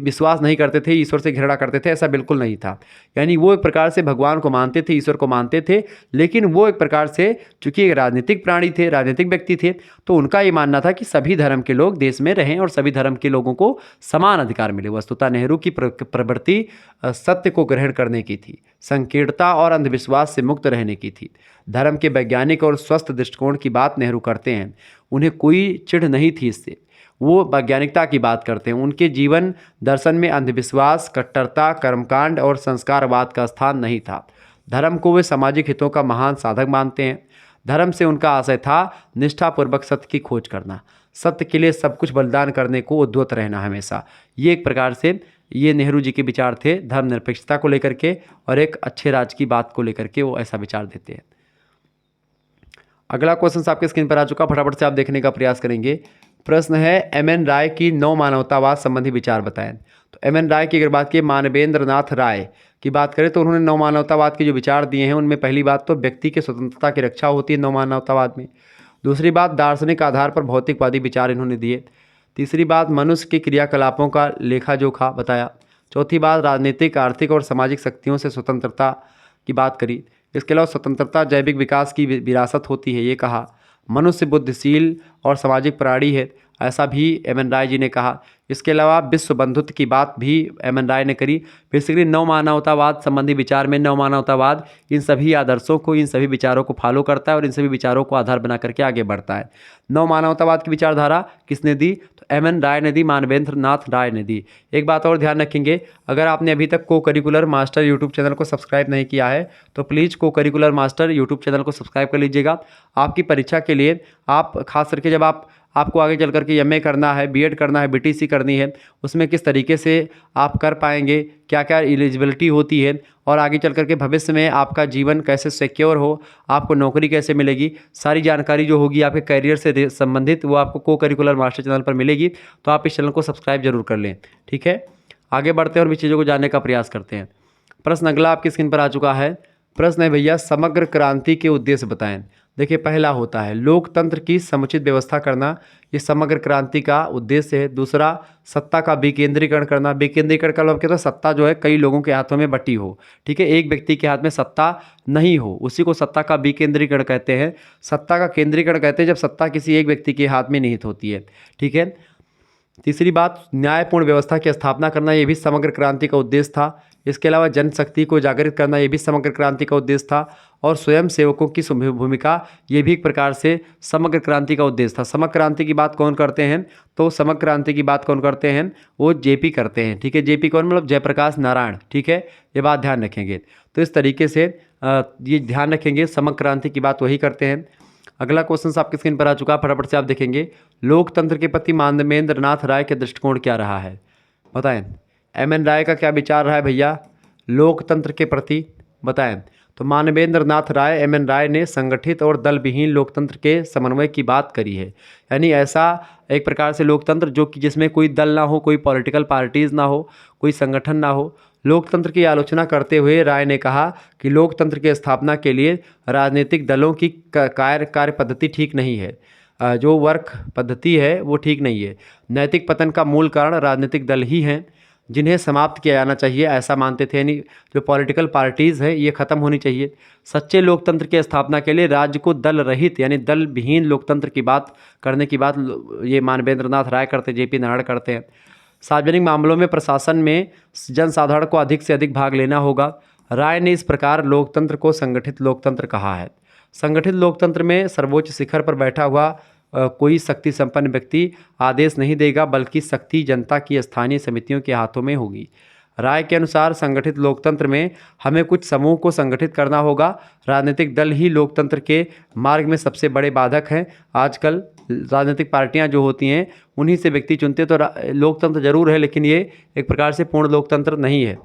विश्वास नहीं करते थे, ईश्वर से घृणा करते थे, ऐसा बिल्कुल नहीं था। यानी वो एक प्रकार से भगवान को मानते थे, ईश्वर को मानते थे, लेकिन वो एक प्रकार से चूंकि एक राजनीतिक प्राणी थे, राजनीतिक व्यक्ति थे, तो उनका ये मानना था कि सभी धर्म के लोग देश में रहें और सभी धर्म के लोगों को समान अधिकार मिले। वस्तुतः नेहरू की प्रवृत्ति सत्य को ग्रहण करने की थी, संकीर्णता और अंधविश्वास से मुक्त रहने की थी। धर्म के वैज्ञानिक और स्वस्थ दृष्टिकोण की बात नेहरू करते हैं, उन्हें कोई चिढ़ नहीं थी इससे। वो वैज्ञानिकता की बात करते हैं। उनके जीवन दर्शन में अंधविश्वास, कट्टरता, कर्मकांड और संस्कारवाद का स्थान नहीं था। धर्म को वे सामाजिक हितों का महान साधक मानते हैं। धर्म से उनका आशय था निष्ठापूर्वक सत्य की खोज करना, सत्य के लिए सब कुछ बलिदान करने को उद्यत रहना हमेशा। ये एक प्रकार से ये नेहरू जी के विचार थे धर्मनिरपेक्षता को लेकर के, और एक अच्छे राज्य की बात को लेकर के वो ऐसा विचार देते हैं। अगला क्वेश्चन आपके स्क्रीन पर आ चुका, फटाफट से आप देखने का प्रयास करेंगे। प्रश्न है एम.एन. राय की नव मानवतावाद संबंधी विचार बताएं। तो एम.एन. राय की अगर बात की, मानवेंद्र नाथ राय की बात करें तो उन्होंने नव मानवतावाद के जो विचार दिए हैं उनमें पहली बात तो व्यक्ति की स्वतंत्रता की रक्षा होती है नव मानवतावाद में। दूसरी बात, दार्शनिक आधार पर भौतिकवादी विचार इन्होंने दिए। तीसरी बात, मनुष्य के क्रियाकलापों का लेखा जोखा बताया। चौथी बात, राजनीतिक, आर्थिक और सामाजिक शक्तियों से स्वतंत्रता की बात करी। इसके अलावा स्वतंत्रता जैविक विकास की विरासत होती है, ये कहा। मनुष्य बुद्धिशील और सामाजिक प्राणी है, ऐसा भी एम.एन. राय जी ने कहा। इसके अलावा विश्व बंधुत्व की बात भी एम.एन. राय ने करी। बेसिकली नव मानवतावाद संबंधी विचार में नव मानवतावाद इन सभी आदर्शों को, इन सभी विचारों को फॉलो करता है और इन सभी विचारों को आधार बना करके आगे बढ़ता है। नव मानवतावाद की विचारधारा किसने दी? तो एम.एन. राय ने दी, मानवेंद्र नाथ राय ने दी। एक बात और ध्यान रखेंगे, अगर आपने अभी तक को करिकुलर मास्टर यूट्यूब चैनल को सब्सक्राइब नहीं किया है तो प्लीज़ को करिकुलर मास्टर यूट्यूब चैनल को सब्सक्राइब कर लीजिएगा। आपकी परीक्षा के लिए आप खास करके जब आपको आगे चल करके एमए करना है, बीएड करना है, बीटीसी करनी है, उसमें किस तरीके से आप कर पाएंगे, क्या क्या एलिजिबिलिटी होती है और आगे चल करके भविष्य में आपका जीवन कैसे सिक्योर हो, आपको नौकरी कैसे मिलेगी, सारी जानकारी जो होगी आपके करियर से संबंधित वो आपको को करिकुलर मास्टर चैनल पर मिलेगी। तो आप इस चैनल को सब्सक्राइब जरूर कर लें, ठीक है। आगे बढ़ते हैं और भी चीज़ों को जानने का प्रयास करते हैं। प्रश्न अगला आपकी स्क्रीन पर आ चुका है। प्रश्न है भैया, समग्र क्रांति के उद्देश्य बताएं। देखिए, पहला होता है लोकतंत्र की समुचित व्यवस्था करना, ये समग्र क्रांति का उद्देश्य है। दूसरा, सत्ता का विकेंद्रीकरण करना। विकेंद्रीकरण का मतलब क्या होता है? सत्ता जो है कई लोगों के हाथों में बटी हो, ठीक है, एक व्यक्ति के हाथ में सत्ता नहीं हो, उसी को सत्ता का विकेंद्रीकरण कहते हैं। सत्ता का केंद्रीकरण कहते हैं जब सत्ता किसी एक व्यक्ति के हाथ में निहित होती है, ठीक है। तीसरी बात, न्यायपूर्ण व्यवस्था की स्थापना करना, ये भी समग्र क्रांति का उद्देश्य था। इसके अलावा जनशक्ति को जागृत करना, ये भी समग्र क्रांति का उद्देश्य था। और स्वयं सेवकों की भूमिका, ये भी एक प्रकार से समग्र क्रांति का उद्देश्य था। समग्र क्रांति की बात कौन करते हैं? तो समग्र क्रांति की बात कौन करते हैं? वो जेपी करते हैं, ठीक है। जेपी कौन? मतलब जयप्रकाश नारायण, ठीक है, ये बात ध्यान रखेंगे। तो इस तरीके से ये ध्यान रखेंगे, समग्र क्रांति की बात वही करते हैं। अगला क्वेश्चन आपकी स्क्रीन पर आ चुका है, फटाफट से आप देखेंगे। लोकतंत्र के प्रति मानवेंद्र नाथ राय के दृष्टिकोण क्या रहा है, बताएं। एम.एन. राय का क्या विचार रहा है भैया लोकतंत्र के प्रति, बताएं। तो मानवेंद्र नाथ राय, एम.एन. राय ने संगठित और दल विहीन लोकतंत्र के समन्वय की बात करी है। यानी ऐसा एक प्रकार से लोकतंत्र जो कि जिसमें कोई दल ना हो, कोई पॉलिटिकल पार्टीज ना हो, कोई संगठन ना हो। लोकतंत्र की आलोचना करते हुए राय ने कहा कि लोकतंत्र की स्थापना के लिए राजनीतिक दलों की कार्य पद्धति ठीक नहीं है, जो वर्क पद्धति है वो ठीक नहीं है। नैतिक पतन का मूल कारण राजनीतिक दल ही हैं, जिन्हें समाप्त किया जाना चाहिए, ऐसा मानते थे। यानी जो पॉलिटिकल पार्टीज़ हैं ये ख़त्म होनी चाहिए। सच्चे लोकतंत्र की स्थापना के लिए राज्य को दल रहित यानी दल विहीन लोकतंत्र की बात करने की बात ये मानवेंद्र नाथ राय करते, जेपी नारायण करते हैं। सार्वजनिक मामलों में प्रशासन में जनसाधारण को अधिक से अधिक भाग लेना होगा। राय ने इस प्रकार लोकतंत्र को संगठित लोकतंत्र कहा है। संगठित लोकतंत्र में सर्वोच्च शिखर पर बैठा हुआ कोई शक्ति संपन्न व्यक्ति आदेश नहीं देगा, बल्कि शक्ति जनता की स्थानीय समितियों के हाथों में होगी। राय के अनुसार संगठित लोकतंत्र में हमें कुछ समूह को संगठित करना होगा। राजनीतिक दल ही लोकतंत्र के मार्ग में सबसे बड़े बाधक हैं। आजकल राजनीतिक पार्टियां जो होती हैं उन्हीं से व्यक्ति चुनते, तो लोकतंत्र जरूर है लेकिन ये एक प्रकार से पूर्ण लोकतंत्र नहीं है।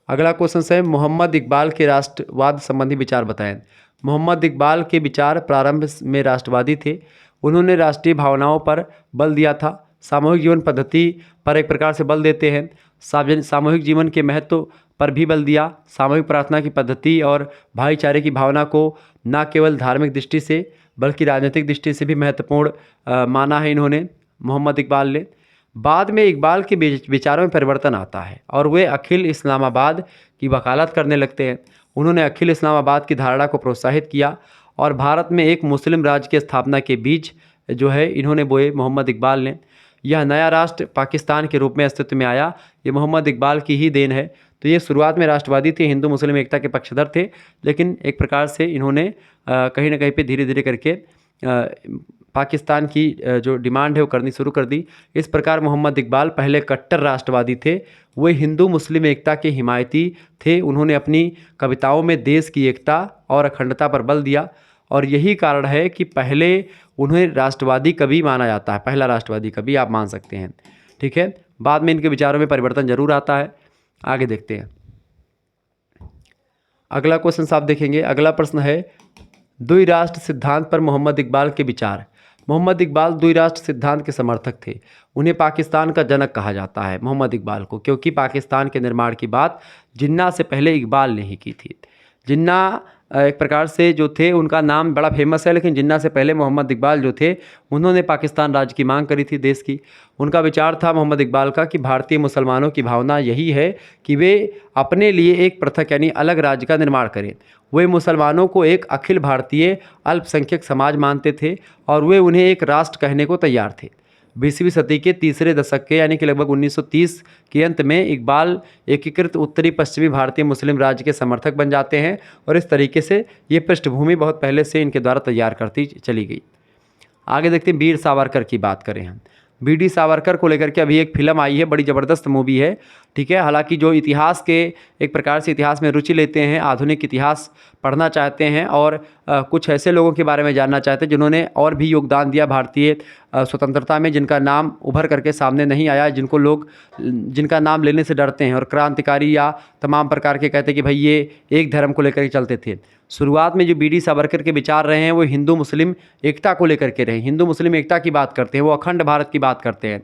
अगला क्वेश्चन है, मोहम्मद इकबाल के राष्ट्रवाद संबंधी विचार बताएं। मोहम्मद इकबाल के विचार प्रारंभ में राष्ट्रवादी थे। उन्होंने राष्ट्रीय भावनाओं पर बल दिया था, सामूहिक जीवन पद्धति पर एक प्रकार से बल देते हैं, सामूहिक जीवन के महत्व पर भी बल दिया, सामूहिक प्रार्थना की पद्धति और भाईचारे की भावना को न केवल धार्मिक दृष्टि से बल्कि राजनीतिक दृष्टि से भी महत्वपूर्ण माना है इन्होंने, मोहम्मद इकबाल ने। बाद में इकबाल के विचारों में परिवर्तन आता है और वे अखिल इस्लामाबाद की वकालत करने लगते हैं। उन्होंने अखिल इस्लामाबाद की धारणा को प्रोत्साहित किया और भारत में एक मुस्लिम राज्य की स्थापना के बीज जो है इन्होंने बोए मोहम्मद इकबाल ने। यह नया राष्ट्र पाकिस्तान के रूप में अस्तित्व में आया, ये मोहम्मद इकबाल की ही देन है। तो ये शुरुआत में राष्ट्रवादी थे, हिंदू मुस्लिम एकता के पक्षधर थे, लेकिन एक प्रकार से इन्होंने कहीं ना कहीं पे धीरे धीरे करके पाकिस्तान की जो डिमांड है वो करनी शुरू कर दी। इस प्रकार मोहम्मद इकबाल पहले कट्टर राष्ट्रवादी थे, वे हिंदू मुस्लिम एकता के हिमायती थे। उन्होंने अपनी कविताओं में देश की एकता और अखंडता पर बल दिया और यही कारण है कि पहले उन्हें राष्ट्रवादी कवि माना जाता है, पहला राष्ट्रवादी कवि आप मान सकते हैं। ठीक है, बाद में इनके विचारों में परिवर्तन जरूर आता है। आगे देखते हैं, अगला क्वेश्चन आप देखेंगे। अगला प्रश्न है, द्विराष्ट्र सिद्धांत पर मोहम्मद इकबाल के विचार। मोहम्मद इकबाल द्विराष्ट्र सिद्धांत के समर्थक थे। उन्हें पाकिस्तान का जनक कहा जाता है मोहम्मद इकबाल को, क्योंकि पाकिस्तान के निर्माण की बात जिन्ना से पहले इकबाल ने ही की थी। जिन्ना एक प्रकार से जो थे उनका नाम बड़ा फेमस है, लेकिन जिन्ना से पहले मोहम्मद इकबाल जो थे उन्होंने पाकिस्तान राज्य की मांग करी थी देश की। उनका विचार था मोहम्मद इकबाल का कि भारतीय मुसलमानों की भावना यही है कि वे अपने लिए एक पृथक यानी अलग राज्य का निर्माण करें। वे मुसलमानों को एक अखिल भारतीय अल्पसंख्यक समाज मानते थे और वे उन्हें एक राष्ट्र कहने को तैयार थे। 20वीं सदी के तीसरे दशक के यानी कि लगभग 1930 के अंत में इकबाल एकीकृत उत्तरी पश्चिमी भारतीय मुस्लिम राज्य के समर्थक बन जाते हैं और इस तरीके से ये पृष्ठभूमि बहुत पहले से इनके द्वारा तैयार करती चली गई। आगे देखते हैं, वीर सावरकर की बात करें हम। वीर सावरकर को लेकर के अभी एक फिल्म आई है, बड़ी ज़बरदस्त मूवी है। ठीक है, हालांकि जो इतिहास के एक प्रकार से इतिहास में रुचि लेते हैं, आधुनिक इतिहास पढ़ना चाहते हैं और कुछ ऐसे लोगों के बारे में जानना चाहते हैं जिन्होंने और भी योगदान दिया भारतीय स्वतंत्रता में, जिनका नाम उभर करके सामने नहीं आया, जिनका नाम लेने से डरते हैं और क्रांतिकारी या तमाम प्रकार के कहते हैं कि भाई ये एक धर्म को लेकर के चलते थे। शुरुआत में जो वीर सावरकर के विचार रहे हैं वो हिंदू मुस्लिम एकता को लेकर के रहे। हिंदू मुस्लिम एकता की बात करते हैं, वो अखंड भारत की बात करते हैं।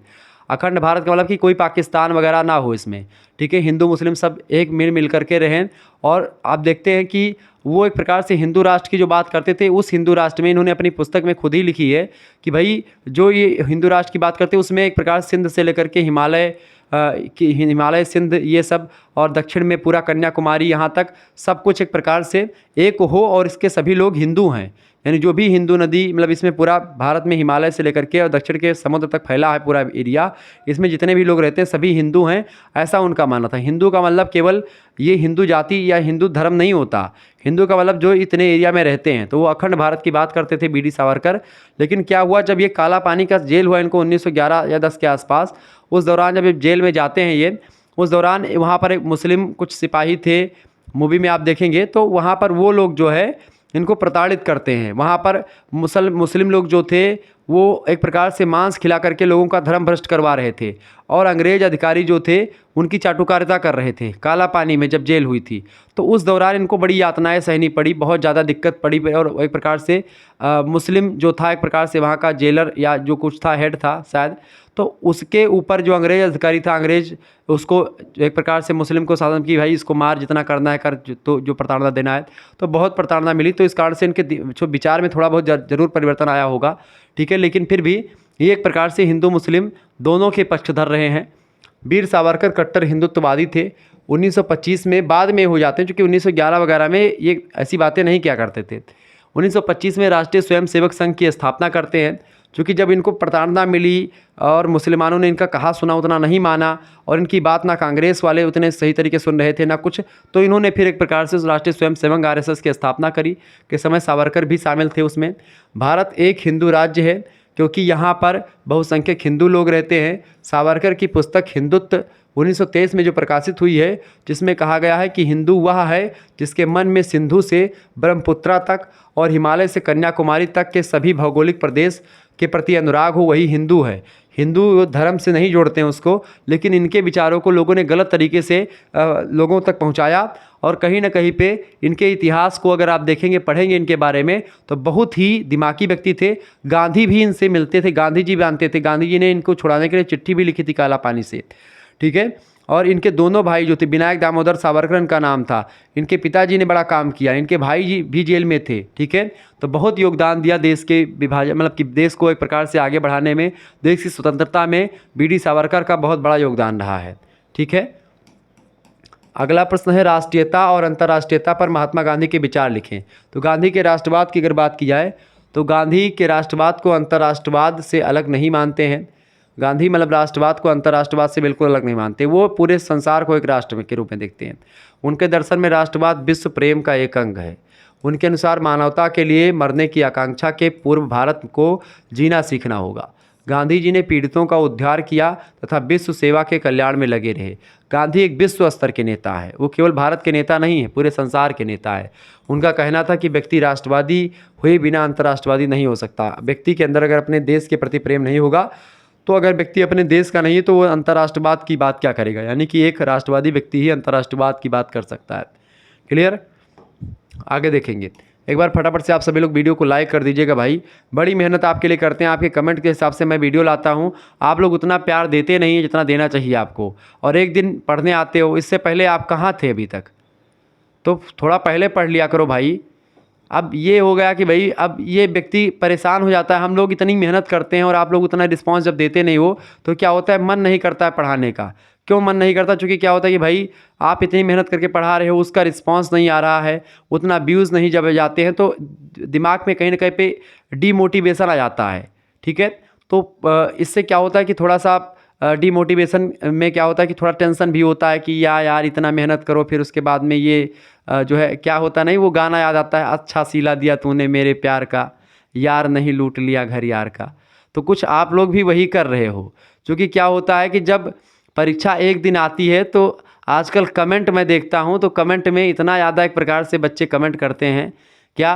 अखंड भारत का मतलब कि कोई पाकिस्तान वगैरह ना हो इसमें। ठीक है, हिंदू मुस्लिम सब एक मिल करके रहें। और आप देखते हैं कि वो एक प्रकार से हिंदू राष्ट्र की जो बात करते थे, उस हिंदू राष्ट्र में इन्होंने अपनी पुस्तक में खुद ही लिखी है कि भाई जो ये हिंदू राष्ट्र की बात करते हैं उसमें एक प्रकार सिंध से लेकर के हिमालय सिंध ये सब और दक्षिण में पूरा कन्याकुमारी यहाँ तक सब कुछ एक प्रकार से एक हो और इसके सभी लोग हिंदू हैं। यानी जो भी हिंदू नदी मतलब इसमें पूरा भारत में हिमालय से लेकर के और दक्षिण के समुद्र तक फैला है पूरा एरिया, इसमें जितने भी लोग रहते हैं सभी हिंदू हैं, ऐसा उनका मानना था। हिंदू का मतलब केवल ये हिंदू जाति या हिंदू धर्म नहीं होता, हिंदू का मतलब जो इतने एरिया में रहते हैं। तो वो अखंड भारत की बात करते थे वीर सावरकर। लेकिन क्या हुआ, जब ये काला पानी का जेल हुआ इनको 1911 या 10 के आसपास, उस दौरान जब ये जेल में जाते हैं ये, उस दौरान वहाँ पर एक मुस्लिम कुछ सिपाही थे, मूवी में आप देखेंगे तो वहाँ पर वो लोग जो है इनको प्रताड़ित करते हैं। वहाँ पर मुस्लिम लोग जो थे वो एक प्रकार से मांस खिला करके लोगों का धर्म भ्रष्ट करवा रहे थे और अंग्रेज अधिकारी जो थे उनकी चाटुकारिता कर रहे थे काला पानी में जब जेल हुई थी। तो उस दौरान इनको बड़ी यातनाएं सहनी पड़ी, बहुत ज़्यादा दिक्कत पड़ी और एक प्रकार से मुस्लिम जो था एक प्रकार से वहाँ का जेलर या जो कुछ था हेड था शायद, तो उसके ऊपर जो अंग्रेज अधिकारी था, अंग्रेज उसको एक प्रकार से मुस्लिम को शासन की भाई इसको मार, जितना करना है कर, तो जो प्रताड़ना देना है। तो बहुत प्रताड़ना मिली, तो इस कारण से इनके जो विचार में थोड़ा बहुत जरूर परिवर्तन आया होगा। ठीक है, लेकिन फिर भी ये एक प्रकार से हिंदू मुस्लिम दोनों के पक्षधर रहे हैं। वीर सावरकर कट्टर हिंदुत्ववादी थे। 1925 में बाद में हो जाते हैं, क्योंकि 1911 वगैरह में ये ऐसी बातें नहीं किया करते थे। 1925 में राष्ट्रीय स्वयंसेवक संघ की स्थापना करते हैं। क्योंकि जब इनको प्रताड़ना मिली और मुसलमानों ने इनका कहा सुना उतना नहीं माना और इनकी बात ना कांग्रेस वाले उतने सही तरीके सुन रहे थे ना कुछ, तो इन्होंने फिर एक प्रकार से उस राष्ट्रीय स्वयंसेवक RSS की स्थापना करी के समय सावरकर भी शामिल थे उसमें। भारत एक हिंदू राज्य है क्योंकि यहाँ पर बहुसंख्यक हिंदू लोग रहते हैं। सावरकर की पुस्तक हिंदुत्व 1923 में जो प्रकाशित हुई है, जिसमें कहा गया है कि हिंदू वह है जिसके मन में सिंधु से ब्रह्मपुत्रा तक और हिमालय से कन्याकुमारी तक के सभी भौगोलिक प्रदेश के प्रति अनुराग हो, वही हिंदू है। हिंदू धर्म से नहीं जोड़ते हैं उसको, लेकिन इनके विचारों को लोगों ने गलत तरीके से लोगों तक पहुंचाया और कहीं ना कहीं पे इनके इतिहास को अगर आप देखेंगे पढ़ेंगे इनके बारे में तो बहुत ही दिमागी व्यक्ति थे। गांधी भी इनसे मिलते थे, गांधी जी भी जानते थे, गांधी जी ने इनको छुड़ाने के लिए चिट्ठी भी लिखी थी काला पानी से, ठीक है। और इनके दोनों भाई जो थे, विनायक दामोदर सावरकर इनका नाम था, इनके पिताजी ने बड़ा काम किया, इनके भाई जी भी जेल में थे, ठीक है। तो बहुत योगदान दिया देश के विभाजन, मतलब कि देश को एक प्रकार से आगे बढ़ाने में, देश की स्वतंत्रता में BD सावरकर का बहुत बड़ा योगदान रहा है, ठीक है। अगला प्रश्न है राष्ट्रीयता और अंतर्राष्ट्रीयता पर महात्मा गांधी के विचार लिखें। तो गांधी के राष्ट्रवाद की अगर बात की जाए तो गांधी के राष्ट्रवाद को अंतर्राष्ट्रवाद से अलग नहीं मानते हैं। गांधी मतलब राष्ट्रवाद को अंतर्राष्ट्रवाद से बिल्कुल अलग नहीं मानते, वो पूरे संसार को एक राष्ट्र के रूप में देखते हैं। उनके दर्शन में राष्ट्रवाद विश्व प्रेम का एक अंग है। उनके अनुसार मानवता के लिए मरने की आकांक्षा के पूर्व भारत को जीना सीखना होगा। गांधी जी ने पीड़ितों का उद्धार किया तथा विश्व सेवा के कल्याण में लगे रहे। गांधी एक विश्व स्तर के नेता है, वो केवल भारत के नेता नहीं है, पूरे संसार के नेता है। उनका कहना था कि व्यक्ति राष्ट्रवादी हुए बिना अंतर्राष्ट्रवादी नहीं हो सकता। व्यक्ति के अंदर अगर अपने देश के प्रति प्रेम नहीं होगा तो अगर व्यक्ति अपने देश का नहीं है तो वो अंतर्राष्ट्रवाद की बात क्या करेगा। यानी कि एक राष्ट्रवादी व्यक्ति ही अंतर्राष्ट्रवाद की बात कर सकता है। क्लियर, आगे देखेंगे। एक बार फटाफट से आप सभी लोग वीडियो को लाइक कर दीजिएगा भाई, बड़ी मेहनत आपके लिए करते हैं, आपके कमेंट के हिसाब से मैं वीडियो लाता हूं। आप लोग उतना प्यार देते नहीं है जितना देना चाहिए आपको, और एक दिन पढ़ने आते हो, इससे पहले आप कहाँ थे अभी तक, तो थोड़ा पहले पढ़ लिया करो भाई। अब ये हो गया कि भाई अब ये व्यक्ति परेशान हो जाता है, हम लोग इतनी मेहनत करते हैं और आप लोग उतना रिस्पांस जब देते नहीं हो तो क्या होता है, मन नहीं करता है पढ़ाने का। क्यों मन नहीं करता? क्योंकि क्या होता है कि भाई आप इतनी मेहनत करके पढ़ा रहे हो, उसका रिस्पांस नहीं आ रहा है, उतना व्यूज़ नहीं जब जाते हैं तो दिमाग में कहीं ना कहीं पे डीमोटिवेशन आ जाता है, ठीक है। तो इससे क्या होता है कि थोड़ा सा डीमोटिवेशन में क्या होता है कि थोड़ा टेंशन भी होता है कि यार इतना मेहनत करो, फिर उसके बाद में ये जो है क्या होता नहीं, वो गाना याद आता है, अच्छा सिला दिया तूने मेरे प्यार का, यार नहीं लूट लिया घर यार का। तो कुछ आप लोग भी वही कर रहे हो, क्योंकि क्या होता है कि जब परीक्षा एक दिन आती है तो आजकल कमेंट मैं देखता हूँ तो कमेंट में इतना ज़्यादा एक प्रकार से बच्चे कमेंट करते हैं क्या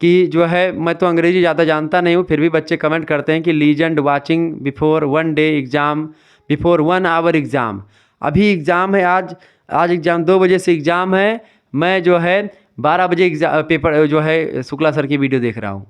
कि जो है, मैं तो अंग्रेजी ज़्यादा जानता नहीं हूँ, फिर भी बच्चे कमेंट करते हैं कि legend watching before 1 day exam, before 1 hour exam. अभी एग्ज़ाम है, आज एग्ज़ाम 2 बजे से एग्ज़ाम है, मैं जो है 12 बजे एग्ज़ाम पेपर जो है शुक्ला सर की वीडियो देख रहा हूँ।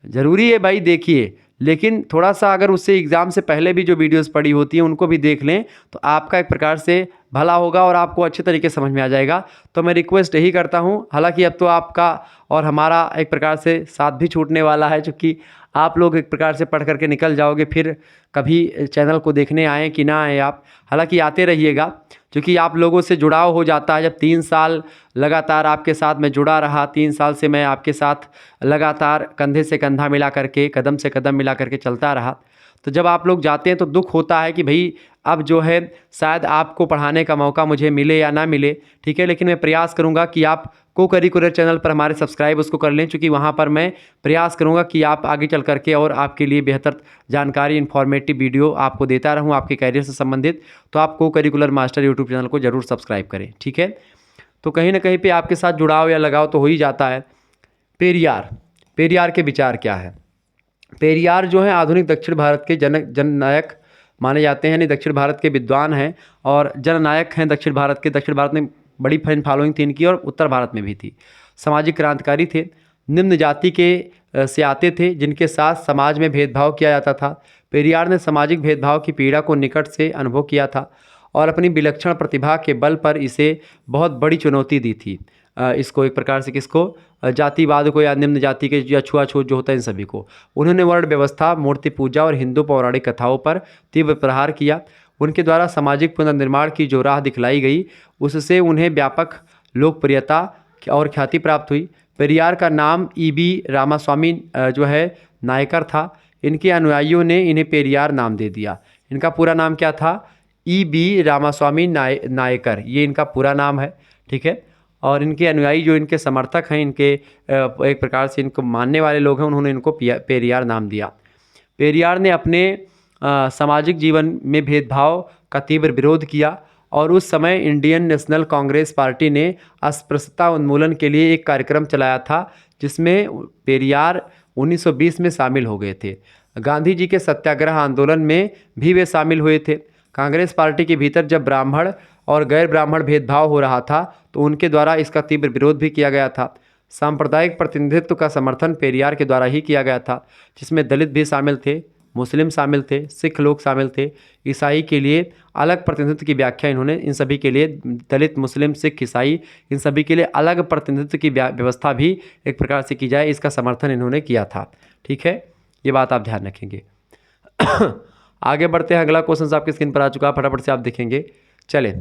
ज़रूरी है भाई देखिए, लेकिन थोड़ा सा अगर उससे एग्ज़ाम से पहले भी जो वीडियोस पड़ी होती हैं उनको भी देख लें तो आपका एक प्रकार से भला होगा और आपको अच्छे तरीके से समझ में आ जाएगा। तो मैं रिक्वेस्ट यही करता हूं, हालांकि अब तो आपका और हमारा एक प्रकार से साथ भी छूटने वाला है, क्योंकि आप लोग एक प्रकार से पढ़ करके निकल जाओगे, फिर कभी चैनल को देखने आएँ कि ना आए आप, हालांकि आते रहिएगा, क्योंकि आप लोगों से जुड़ाव हो जाता है। जब 3 साल लगातार आपके साथ मैं जुड़ा रहा, 3 साल से मैं आपके साथ लगातार कंधे से कंधा मिला करके, कदम से कदम मिला करके चलता रहा, तो जब आप लोग जाते हैं तो दुख होता है कि भाई अब जो है शायद आपको पढ़ाने का मौका मुझे मिले या ना मिले, ठीक है। लेकिन मैं प्रयास करूंगा कि आप को करिकुलर चैनल पर हमारे सब्सक्राइब उसको कर लें, क्योंकि वहाँ पर मैं प्रयास करूँगा कि आप आगे चल करके और आपके लिए बेहतर जानकारी, इन्फॉर्मेटिव वीडियो आपको देता रहूँ आपके कैरियर से संबंधित। तो आप को करिकुलर मास्टर यूट्यूब चैनल को ज़रूर सब्सक्राइब करें, ठीक है। तो कहीं ना कहीं पे आपके साथ जुड़ाव या लगाव तो हो ही जाता है। पेरियार के विचार क्या है? पेरियार जो है आधुनिक दक्षिण भारत के जननायक माने जाते हैं, यानी दक्षिण भारत के विद्वान हैं और जननायक हैं दक्षिण भारत के। दक्षिण भारत में बड़ी फैन फॉलोइंग थी इनकी और उत्तर भारत में भी थी। सामाजिक क्रांतिकारी थे, निम्न जाति के से आते थे जिनके साथ समाज में भेदभाव किया जाता था। पेरियार ने सामाजिक भेदभाव की पीड़ा को निकट से अनुभव किया था और अपनी विलक्षण प्रतिभा के बल पर इसे बहुत बड़ी चुनौती दी थी। इसको एक प्रकार से किसको, जातिवाद को या निम्न जाति के या छुआछूत जो होता है इन सभी को। उन्होंने वर्ण व्यवस्था, मूर्ति पूजा और हिंदू पौराणिक कथाओं पर तीव्र प्रहार किया। उनके द्वारा सामाजिक पुनर्निर्माण की जो राह दिखलाई गई उससे उन्हें व्यापक लोकप्रियता और ख्याति प्राप्त हुई। पेरियार का नाम E.B. रामास्वामी जो है नायकर था। इनके अनुयायियों ने इन्हें पेरियार नाम दे दिया। इनका पूरा नाम क्या था? E.B. रामास्वामी नायकर, ये इनका पूरा नाम है। ठीक है। और इनके अनुयायी जो इनके समर्थक हैं, इनके एक प्रकार से इनको मानने वाले लोग हैं, उन्होंने इनको पेरियार नाम दिया। पेरियार ने अपने सामाजिक जीवन में भेदभाव का तीव्र विरोध किया और उस समय इंडियन नेशनल कांग्रेस पार्टी ने अस्पृश्यता उन्मूलन के लिए एक कार्यक्रम चलाया था, जिसमें पेरियार 1920 में शामिल हो गए थे। गांधी जी के सत्याग्रह आंदोलन में भी वे शामिल हुए थे। कांग्रेस पार्टी के भीतर जब ब्राह्मण और गैर ब्राह्मण भेदभाव हो रहा था तो उनके द्वारा इसका तीव्र विरोध भी किया गया था। सांप्रदायिक प्रतिनिधित्व का समर्थन पेरियार के द्वारा ही किया गया था, जिसमें दलित भी शामिल थे, मुस्लिम शामिल थे, सिख लोग शामिल थे। ईसाई के लिए अलग प्रतिनिधित्व की व्याख्या इन्होंने, इन सभी के लिए दलित, मुस्लिम, सिख, ईसाई, इन सभी के लिए अलग प्रतिनिधित्व की व्यवस्था भी एक प्रकार से की जाए, इसका समर्थन इन्होंने किया था। ठीक है, ये बात आप ध्यान रखेंगे। आगे बढ़ते हैं। अगला क्वेश्चन आपकी स्क्रीन पर आ चुका है, फटाफट से आप देखेंगे। चले,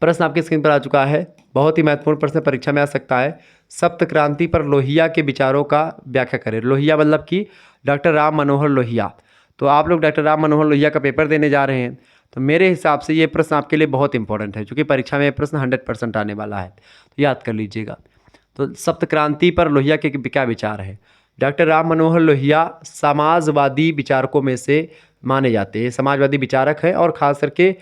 प्रश्न आपकी स्क्रीन पर आ चुका है, बहुत ही महत्वपूर्ण प्रश्न परीक्षा में आ सकता है। सप्त क्रांति पर लोहिया के विचारों का व्याख्या करें। लोहिया मतलब कि डॉक्टर राम मनोहर लोहिया। तो आप लोग डॉक्टर राम मनोहर लोहिया का पेपर देने जा रहे हैं, तो मेरे हिसाब से ये प्रश्न आपके लिए बहुत इंपॉर्टेंट है, क्योंकि परीक्षा में ये प्रश्न 100% आने वाला है, तो याद कर लीजिएगा। तो सप्त क्रांति पर लोहिया के क्या विचार है? डॉक्टर राम मनोहर लोहिया समाजवादी विचारकों में से माने जाते हैं। समाजवादी विचारक है और खास करके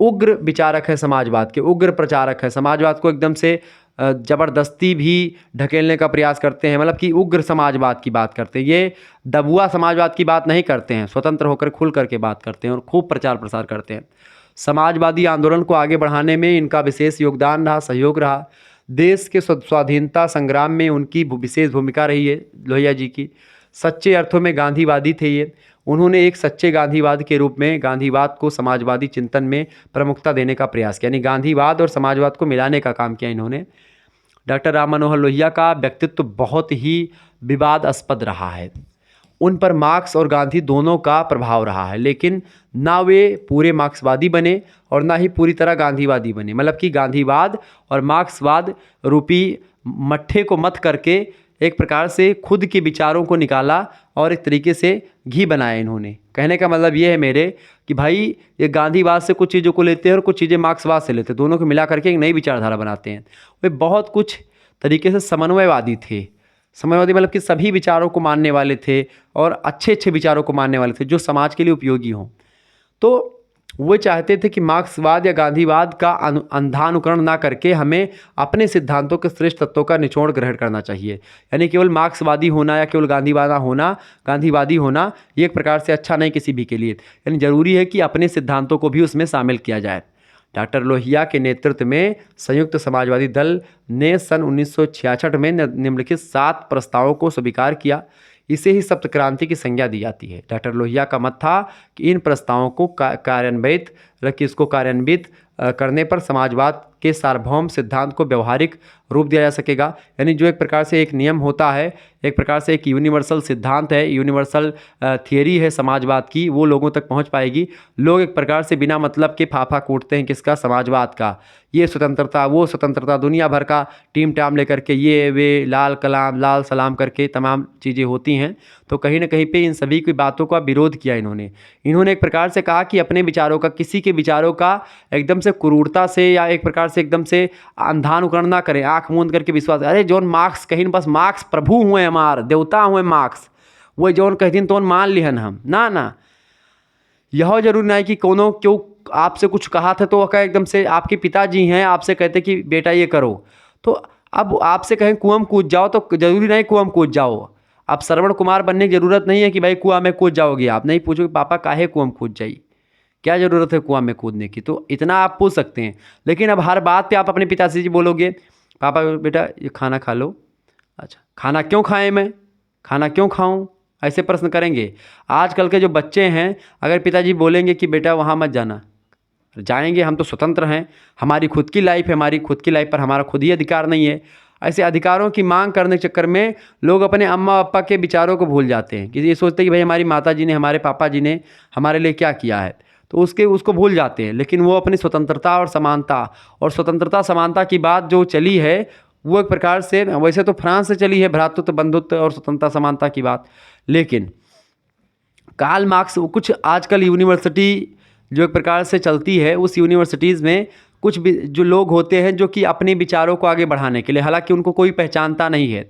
उग्र विचारक है, समाजवाद के उग्र प्रचारक है। समाजवाद को एकदम से ज़बरदस्ती भी ढकेलने का प्रयास करते हैं, मतलब कि उग्र समाजवाद की बात करते हैं। ये दबुआ समाजवाद की बात नहीं करते हैं, स्वतंत्र होकर खुल करके बात करते हैं और खूब प्रचार प्रसार करते हैं। समाजवादी आंदोलन को आगे बढ़ाने में इनका विशेष योगदान रहा, सहयोग रहा। देश के स्वाधीनता संग्राम में उनकी विशेष भूमिका रही है लोहिया जी की। सच्चे अर्थों में गांधीवादी थे ये। उन्होंने एक सच्चे गांधीवाद के रूप में गांधीवाद को समाजवादी चिंतन में प्रमुखता देने का प्रयास किया, यानी गांधीवाद और समाजवाद को मिलाने का काम किया इन्होंने। डॉक्टर राम मनोहर लोहिया का व्यक्तित्व बहुत ही विवादास्पद रहा है। उन पर मार्क्स और गांधी दोनों का प्रभाव रहा है, लेकिन ना वे पूरे मार्क्सवादी बने और ना ही पूरी तरह गांधीवादी बने। मतलब कि गांधीवाद और मार्क्सवाद रूपी मट्ठे को मत करके एक प्रकार से खुद के विचारों को निकाला और एक तरीके से घी बनाया इन्होंने। कहने का मतलब ये है मेरे कि भाई ये गांधीवाद से कुछ चीज़ों को लेते हैं और कुछ चीज़ें मार्क्सवाद से लेते हैं, दोनों को मिला करके एक नई विचारधारा बनाते हैं। वे बहुत कुछ तरीके से समन्वयवादी थे। समन्वयवादी मतलब कि सभी विचारों को मानने वाले थे और अच्छे अच्छे विचारों को मानने वाले थे जो समाज के लिए उपयोगी हों। तो वो चाहते थे कि मार्क्सवाद या गांधीवाद का अंधानुकरण ना करके हमें अपने सिद्धांतों के श्रेष्ठ तत्वों का निचोड़ ग्रहण करना चाहिए। यानी केवल मार्क्सवादी होना या केवल गांधीवादी होना ये एक प्रकार से अच्छा नहीं किसी भी के लिए। यानी जरूरी है कि अपने सिद्धांतों को भी उसमें शामिल किया जाए। डॉक्टर लोहिया के नेतृत्व में संयुक्त समाजवादी दल ने सन 1966 में निम्नलिखित 7 प्रस्तावों को स्वीकार किया। इसे ही सप्त क्रांति की संज्ञा दी जाती है। डॉक्टर लोहिया का मत था कि इन प्रस्तावों को कार्यान्वित करने पर समाजवाद के सार्वभौम सिद्धांत को व्यवहारिक रूप दिया जा सकेगा। यानी जो एक प्रकार से एक नियम होता है, एक प्रकार से एक यूनिवर्सल सिद्धांत है, यूनिवर्सल थियरी है समाजवाद की, वो लोगों तक पहुंच पाएगी। लोग एक प्रकार से बिना मतलब के फाफा कूटते हैं किसका? समाजवाद का। ये स्वतंत्रता, वो स्वतंत्रता, दुनिया भर का टीम टाम लेकर के ये वे लाल कलाम लाल सलाम करके तमाम चीज़ें होती हैं। तो कहीं ना कहीं पे इन सभी की बातों का विरोध किया इन्होंने। एक प्रकार से कहा कि अपने विचारों का, किसी के विचारों का एकदम से क्रूरता से या एक प्रकार से एकदम से अंधानुकरण ना करें, आंख मूंद करके विश्वास। अरे जौन मार्क्स कहीं बस मार्क्स प्रभु हुए, हमार देवता हुए मार्क्स, वो जौन कहतीन तो मान लिहन हम ना। यह जरूरी नहीं कि कोनो क्यों आपसे कुछ कहा था तो वह एकदम से आपके पिताजी हैं आपसे कहते कि बेटा ये करो, तो अब आपसे कहें कुआं में कूद जाओ तो जरूरी नहीं कुआं में कूद जाओ। अब श्रवण कुमार बनने की जरूरत नहीं है कि भाई कुआं में कूद जाओगे। आप नहीं पूछोगे पापा काहे कुआं में कूद जाइए, क्या ज़रूरत है कुआं में कूदने की, तो इतना आप पूछ सकते हैं। लेकिन अब हर बात पे आप अपने पिताजी बोलोगे पापा बेटा ये खाना खा लो। अच्छा खाना क्यों खाएं, मैं खाना क्यों खाऊं, ऐसे प्रश्न करेंगे। आजकल के जो बच्चे हैं, अगर पिताजी बोलेंगे कि बेटा वहाँ मत जाना, जाएंगे, हम तो स्वतंत्र हैं, हमारी खुद की लाइफ है, हमारी खुद की लाइफ पर हमारा खुद ही अधिकार नहीं है। ऐसे अधिकारों की मांग करने के चक्कर में लोग अपने अम्मा पापा के विचारों को भूल जाते हैं कि ये सोचते हैं कि भाई हमारी माता जी ने, हमारे पापा जी ने हमारे लिए क्या किया है, तो उसको भूल जाते हैं। लेकिन वो अपनी स्वतंत्रता और समानता की बात जो चली है वो एक प्रकार से, वैसे तो फ्रांस से चली है, भ्रातृत्व बंधुत्व और स्वतंत्रता समानता की बात, लेकिन कार्ल मार्क्स कुछ आजकल यूनिवर्सिटी जो एक प्रकार से चलती है, उस यूनिवर्सिटीज़ में कुछ भी जो लोग होते हैं जो कि अपने विचारों को आगे बढ़ाने के लिए, हालांकि उनको कोई पहचानता नहीं है,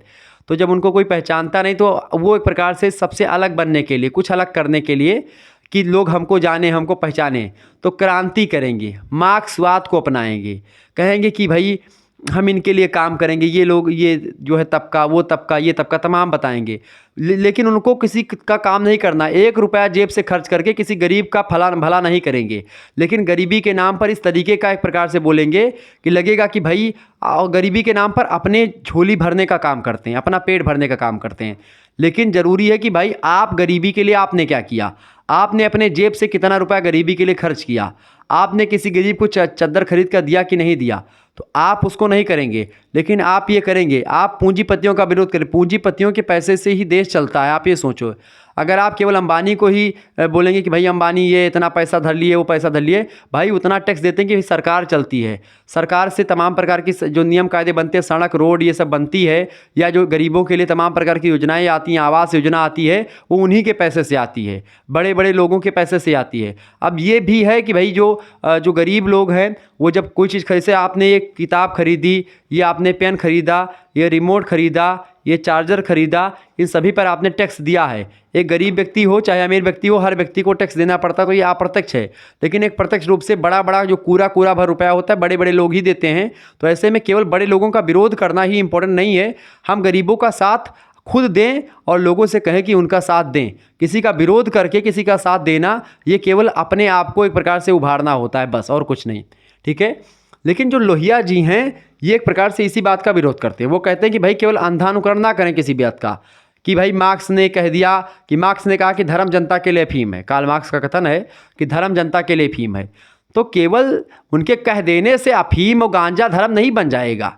तो जब उनको कोई पहचानता नहीं तो वो एक प्रकार से सबसे अलग बनने के लिए, कुछ अलग करने के लिए कि लोग हमको जाने, हमको पहचाने, तो क्रांति करेंगे, मार्क्सवाद को अपनाएंगे, कहेंगे कि भाई हम इनके लिए काम करेंगे, ये लोग, ये जो है तबका, वो तबका, ये तबका, तमाम बताएंगे। लेकिन उनको किसी का काम नहीं करना, 1 रुपया जेब से खर्च करके किसी गरीब का भला नहीं करेंगे, लेकिन गरीबी के नाम पर इस तरीके का एक प्रकार से बोलेंगे कि लगेगा कि भाई गरीबी के नाम पर अपने झोली भरने का काम करते हैं, अपना पेट भरने का काम करते हैं। लेकिन ज़रूरी है कि भाई आप गरीबी के लिए आपने क्या किया, आपने अपने जेब से कितना रुपया गरीबी के लिए खर्च किया, आपने किसी गरीब को चद्दर खरीद कर दिया कि नहीं दिया, तो आप उसको नहीं करेंगे। लेकिन आप ये करेंगे, आप पूंजीपतियों का विरोध करें, पूंजीपतियों के पैसे से ही देश चलता है। आप ये सोचो, अगर आप केवल अंबानी को ही बोलेंगे कि भाई अंबानी ये इतना पैसा धर लिए, वो पैसा धर लिए, भाई उतना टैक्स देते हैं कि सरकार चलती है, सरकार से तमाम प्रकार की जो नियम कायदे बनते हैं, सड़क रोड ये सब बनती है, या जो गरीबों के लिए तमाम प्रकार की योजनाएं आती हैं, आवास योजना आती है, वो उन्हीं के पैसे से आती है, बड़े बड़े लोगों के पैसे से आती है। अब ये भी है कि भाई जो गरीब लोग हैं, वो जब कोई चीज़ खरीदे, आपने एक किताब खरीदी, ये आपने पेन खरीदा, ये रिमोट खरीदा, ये चार्जर खरीदा, इन सभी पर आपने टैक्स दिया है। एक गरीब व्यक्ति हो चाहे अमीर व्यक्ति हो, हर व्यक्ति को टैक्स देना पड़ता है, तो ये अप्रत्यक्ष है। लेकिन एक प्रत्यक्ष रूप से बड़ा जो कूड़ा भर रुपया होता है, बड़े बड़े लोग ही देते हैं। तो ऐसे में केवल बड़े लोगों का विरोध करना ही इंपॉर्टेंट नहीं है, हम गरीबों का साथ खुद दें और लोगों से कहें कि उनका साथ दें। किसी का विरोध करके किसी का साथ देना, ये केवल अपने आप को एक प्रकार से उभारना होता है, बस, और कुछ नहीं, ठीक है। लेकिन जो लोहिया जी हैं, ये एक प्रकार से इसी बात का विरोध करते हैं। वो कहते हैं कि भाई केवल अंधानुकरण ना करें किसी बात का, कि भाई मार्क्स ने कह दिया, कि मार्क्स ने कहा कि धर्म जनता के लिए अफीम है, कार्ल मार्क्स का कथन है कि धर्म जनता के लिए अफीम है, तो केवल उनके कह देने से अफीम और गांजा धर्म नहीं बन जाएगा।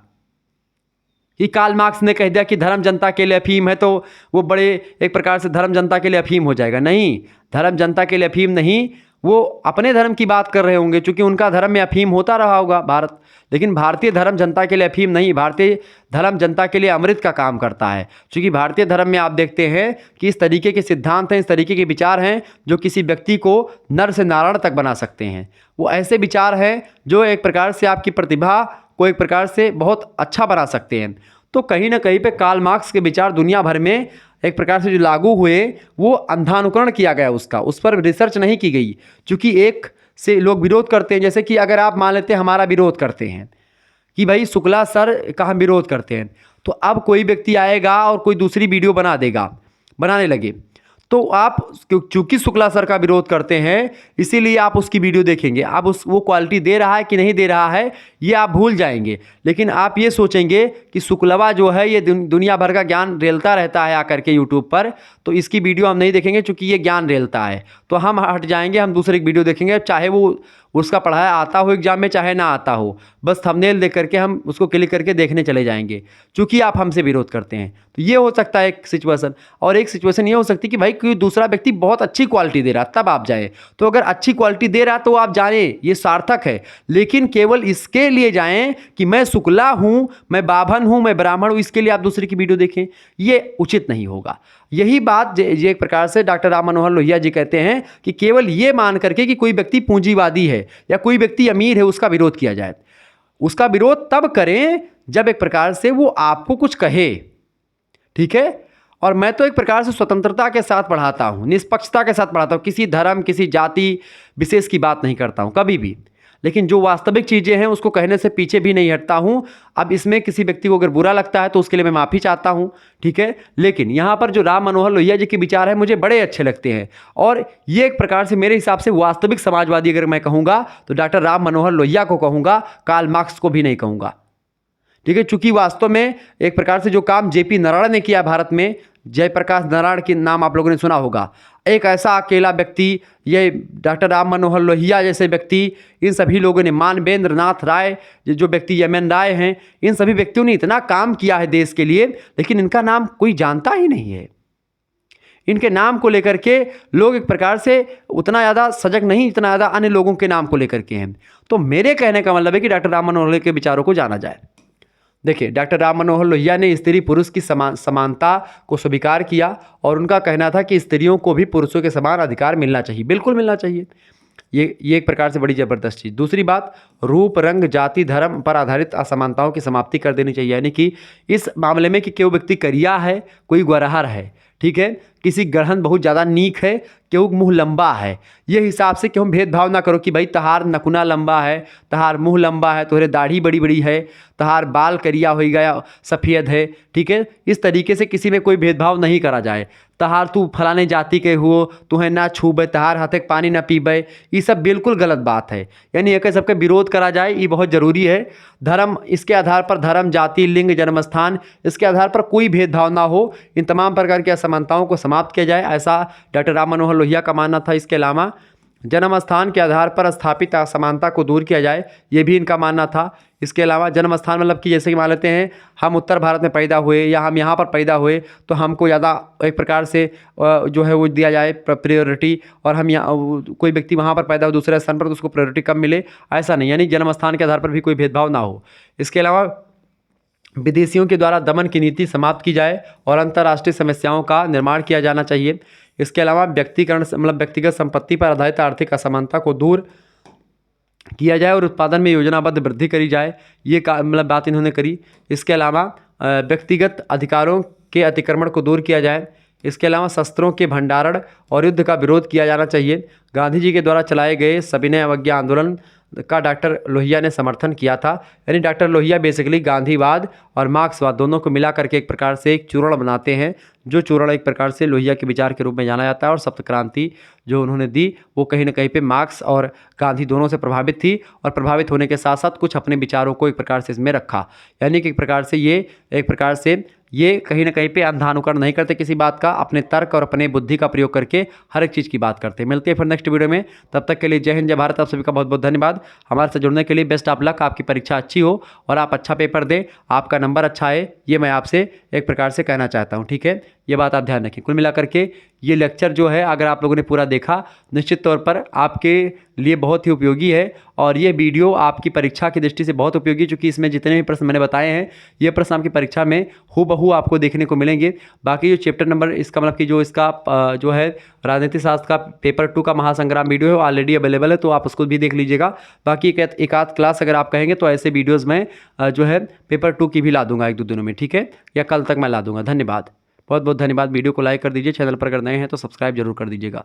कि कार्ल मार्क्स ने कह दिया कि धर्म जनता के लिए अफीम है, तो वो बड़े एक प्रकार से धर्म जनता के लिए अफीम हो जाएगा। नहीं, धर्म जनता के लिए अफीम नहीं, वो अपने धर्म की बात कर रहे होंगे, क्योंकि उनका धर्म में अफीम होता रहा होगा भारत। लेकिन भारतीय धर्म जनता के लिए अफीम नहीं, भारतीय धर्म जनता के लिए अमृत का काम करता है। क्योंकि भारतीय धर्म में आप देखते हैं कि इस तरीके के सिद्धांत हैं, इस तरीके के विचार हैं जो किसी व्यक्ति को नर से नारायण तक बना सकते हैं। वो ऐसे विचार हैं जो एक प्रकार से आपकी प्रतिभा को एक प्रकार से बहुत अच्छा बना सकते हैं। तो कहीं ना कहीं पे कार्ल मार्क्स के विचार दुनिया भर में एक प्रकार से जो लागू हुए, वो अंधानुकरण किया गया उसका, उस पर रिसर्च नहीं की गई। क्योंकि एक से लोग विरोध करते हैं, जैसे कि अगर आप मान लेते हैं हमारा विरोध करते हैं कि भाई शुक्ला सर का हम विरोध करते हैं, तो अब कोई व्यक्ति आएगा और कोई दूसरी वीडियो बनाने लगे, तो आप चूंकि शुक्ला सर का विरोध करते हैं इसीलिए आप उसकी वीडियो देखेंगे। आप वो क्वालिटी दे रहा है कि नहीं दे रहा है ये आप भूल जाएंगे। लेकिन आप ये सोचेंगे कि शुक्लवा जो है ये दुनिया भर का ज्ञान रेलता रहता है आकर के यूट्यूब पर, तो इसकी वीडियो हम नहीं देखेंगे चूँकि ये ज्ञान रेलता है, तो हम हट जाएंगे, हम दूसरी वीडियो देखेंगे, चाहे वो उसका पढ़ाया आता हो एग्जाम में चाहे ना आता हो, बस थंबनेल देख करके हम उसको क्लिक करके देखने चले जाएंगे, क्योंकि आप हमसे विरोध करते हैं। तो ये हो सकता है एक सिचुएशन। और एक सिचुएशन ये हो सकती है कि भाई कोई दूसरा व्यक्ति बहुत अच्छी क्वालिटी दे रहा है तब आप जाएँ। तो अगर अच्छी क्वालिटी दे रहा तो आप जाने, ये सार्थक है। लेकिन केवल इसके लिए जाएँ कि मैं शुक्ला हूँ, मैं बाभन हूँ, मैं ब्राह्मण हूँ, इसके लिए आप दूसरे की वीडियो देखें, ये उचित नहीं होगा। यही बात ये एक प्रकार से डॉक्टर राम मनोहर लोहिया जी कहते हैं कि केवल ये मान करके कि कोई व्यक्ति पूंजीवादी है या कोई व्यक्ति अमीर है उसका विरोध किया जाए। उसका विरोध तब करें जब एक प्रकार से वो आपको कुछ कहे, ठीक है। और मैं तो एक प्रकार से स्वतंत्रता के साथ पढ़ाता हूँ, निष्पक्षता के साथ पढ़ाता हूँ, किसी धर्म किसी जाति विशेष की बात नहीं करता हूँ कभी भी। लेकिन जो वास्तविक चीज़ें हैं उसको कहने से पीछे भी नहीं हटता हूँ। अब इसमें किसी व्यक्ति को अगर बुरा लगता है तो उसके लिए मैं माफ़ी चाहता हूँ, ठीक है। लेकिन यहाँ पर जो राम मनोहर लोहिया जी के विचार हैं मुझे बड़े अच्छे लगते हैं, और ये एक प्रकार से मेरे हिसाब से वास्तविक समाजवादी अगर मैं कहूँगा तो डॉक्टर राम मनोहर लोहिया को कहूँगा, कार्ल मार्क्स को भी नहीं कहूँगा, ठीक है। चूँकि वास्तव में एक प्रकार से जो काम जेपी नारायण ने किया भारत में, जयप्रकाश नारायण के नाम आप लोगों ने सुना होगा, एक ऐसा अकेला व्यक्ति, ये डॉक्टर राम मनोहर लोहिया जैसे व्यक्ति, इन सभी लोगों ने, मानवेंद्र नाथ राय जो व्यक्ति यमन राय हैं, इन सभी व्यक्तियों ने इतना काम किया है देश के लिए, लेकिन इनका नाम कोई जानता ही नहीं है। इनके नाम को लेकर के लोग एक प्रकार से उतना ज़्यादा सजग नहीं, इतना ज़्यादा अन्य लोगों के नाम को लेकर के हैं। तो मेरे कहने का मतलब है कि डॉक्टर राम मनोहर लोहिया के विचारों को जाना जाए। देखिए, डॉक्टर राम मनोहर लोहिया ने स्त्री पुरुष की समानता को स्वीकार किया और उनका कहना था कि स्त्रियों को भी पुरुषों के समान अधिकार मिलना चाहिए, बिल्कुल मिलना चाहिए। ये एक प्रकार से बड़ी ज़बरदस्त चीज़। दूसरी बात, रूप, रंग, जाति, धर्म पर आधारित असमानताओं की समाप्ति कर देनी चाहिए। यानी कि इस मामले में कि कोई व्यक्ति करिया है, कोई गोरहर है, ठीक है, किसी ग्रहण बहुत ज़्यादा नीक है, केहू मुँह लंबा है, ये हिसाब से क्यों भेदभाव ना करो कि भाई तहार नकुना लंबा है, तहार मुँह लंबा है, तोहरे दाढ़ी बड़ी बड़ी है, तहार बाल करिया हो गया सफ़ेद है, ठीक है। इस तरीके से किसी में कोई भेदभाव नहीं करा जाए। तहार तू फलाने जाति के हो, तुहें ना छूबे, तहार हाथे पानी ना पीबे, ये सब बिल्कुल गलत बात है। यानी एक सबके विरोध करा जाए, ये बहुत ज़रूरी है। धर्म, इसके आधार पर धर्म, जाति, लिंग, जन्मस्थान, इसके आधार पर कोई भेदभाव ना हो, इन तमाम प्रकार की असमानताओं को समाप्त किया जाए, ऐसा डॉक्टर राम मनोहर लोहिया का मानना था। इसके अलावा जन्म स्थान के आधार पर स्थापित असमानता को दूर किया जाए, ये भी इनका मानना था। इसके अलावा जन्म स्थान मतलब कि जैसे कि मान लेते हैं हम उत्तर भारत में पैदा हुए या हम यहाँ पर पैदा हुए तो हमको ज़्यादा एक प्रकार से जो है वो दिया जाए प्रायोरिटी, और हम यहाँ कोई व्यक्ति वहाँ पर पैदा हो दूसरे स्थान पर तो उसको प्रायोरिटी कम मिले, ऐसा नहीं। यानी जन्म स्थान के आधार पर भी कोई भेदभाव ना हो। इसके अलावा विदेशियों के द्वारा दमन की नीति समाप्त की जाए और अंतर्राष्ट्रीय समस्याओं का निर्माण किया जाना चाहिए। इसके अलावा व्यक्तिगत संपत्ति पर आधारित आर्थिक असमानता को दूर किया जाए और उत्पादन में योजनाबद्ध वृद्धि करी जाए, ये बात इन्होंने करी। इसके अलावा व्यक्तिगत अधिकारों के अतिक्रमण को दूर किया जाए। इसके अलावा शस्त्रों के भंडारण और युद्ध का विरोध किया जाना चाहिए। गांधी जी के द्वारा चलाए गए सविनय अवज्ञा आंदोलन का डॉक्टर लोहिया ने समर्थन किया था। यानी डॉक्टर लोहिया बेसिकली गांधीवाद और मार्क्सवाद दोनों को मिला करके एक प्रकार से एक चूर्ण बनाते हैं, जो चूर्ण एक प्रकार से लोहिया के विचार के रूप में जाना जाता है। और सप्त क्रांति जो उन्होंने दी वो कहीं ना कहीं पे मार्क्स और गांधी दोनों से प्रभावित थी, और प्रभावित होने के साथ साथ कुछ अपने विचारों को एक प्रकार से इसमें रखा। यानी कि एक प्रकार से ये कहीं ना कहीं पे अंधानुकरण नहीं करते किसी बात का, अपने तर्क और अपने बुद्धि का प्रयोग करके हर एक चीज़ की बात करते हैं। मिलते हैं फिर नेक्स्ट वीडियो में, तब तक के लिए जय हिंद जय भारत। आप सभी का बहुत बहुत धन्यवाद। हमारे से जुड़ने के लिए बेस्ट ऑफ लक। आपकी परीक्षा अच्छी हो और आप अच्छा पेपर दें, आपका नंबर अच्छा आए, ये मैं आपसे एक प्रकार से कहना चाहता हूँ, ठीक है। ये बात आप ध्यान रखें। कुल मिलाकर के ये लेक्चर जो है अगर आप लोगों ने पूरा देखा, निश्चित तौर पर आपके लिए बहुत ही उपयोगी है, और ये वीडियो आपकी परीक्षा की दृष्टि से बहुत उपयोगी, क्योंकि इसमें जितने भी प्रश्न मैंने बताए हैं ये प्रश्न आपकी परीक्षा में हूबहू आपको देखने को मिलेंगे। बाकी जो चैप्टर नंबर इसका मतलब कि जो इसका जो है राजनीति शास्त्र का पेपर 2 का महासंग्राम वीडियो है वो ऑलरेडी अवेलेबल है, तो आप उसको भी देख लीजिएगा। बाकी एक आध क्लास अगर आप कहेंगे तो ऐसे वीडियोज़ में जो है पेपर 2 की भी ला दूंगा 1-2 दिनों में, ठीक है, या कल तक मैं ला दूंगा। धन्यवाद, बहुत बहुत धन्यवाद। वीडियो को लाइक कर दीजिए, चैनल पर अगर नए हैं तो सब्सक्राइब जरूर कर दीजिएगा।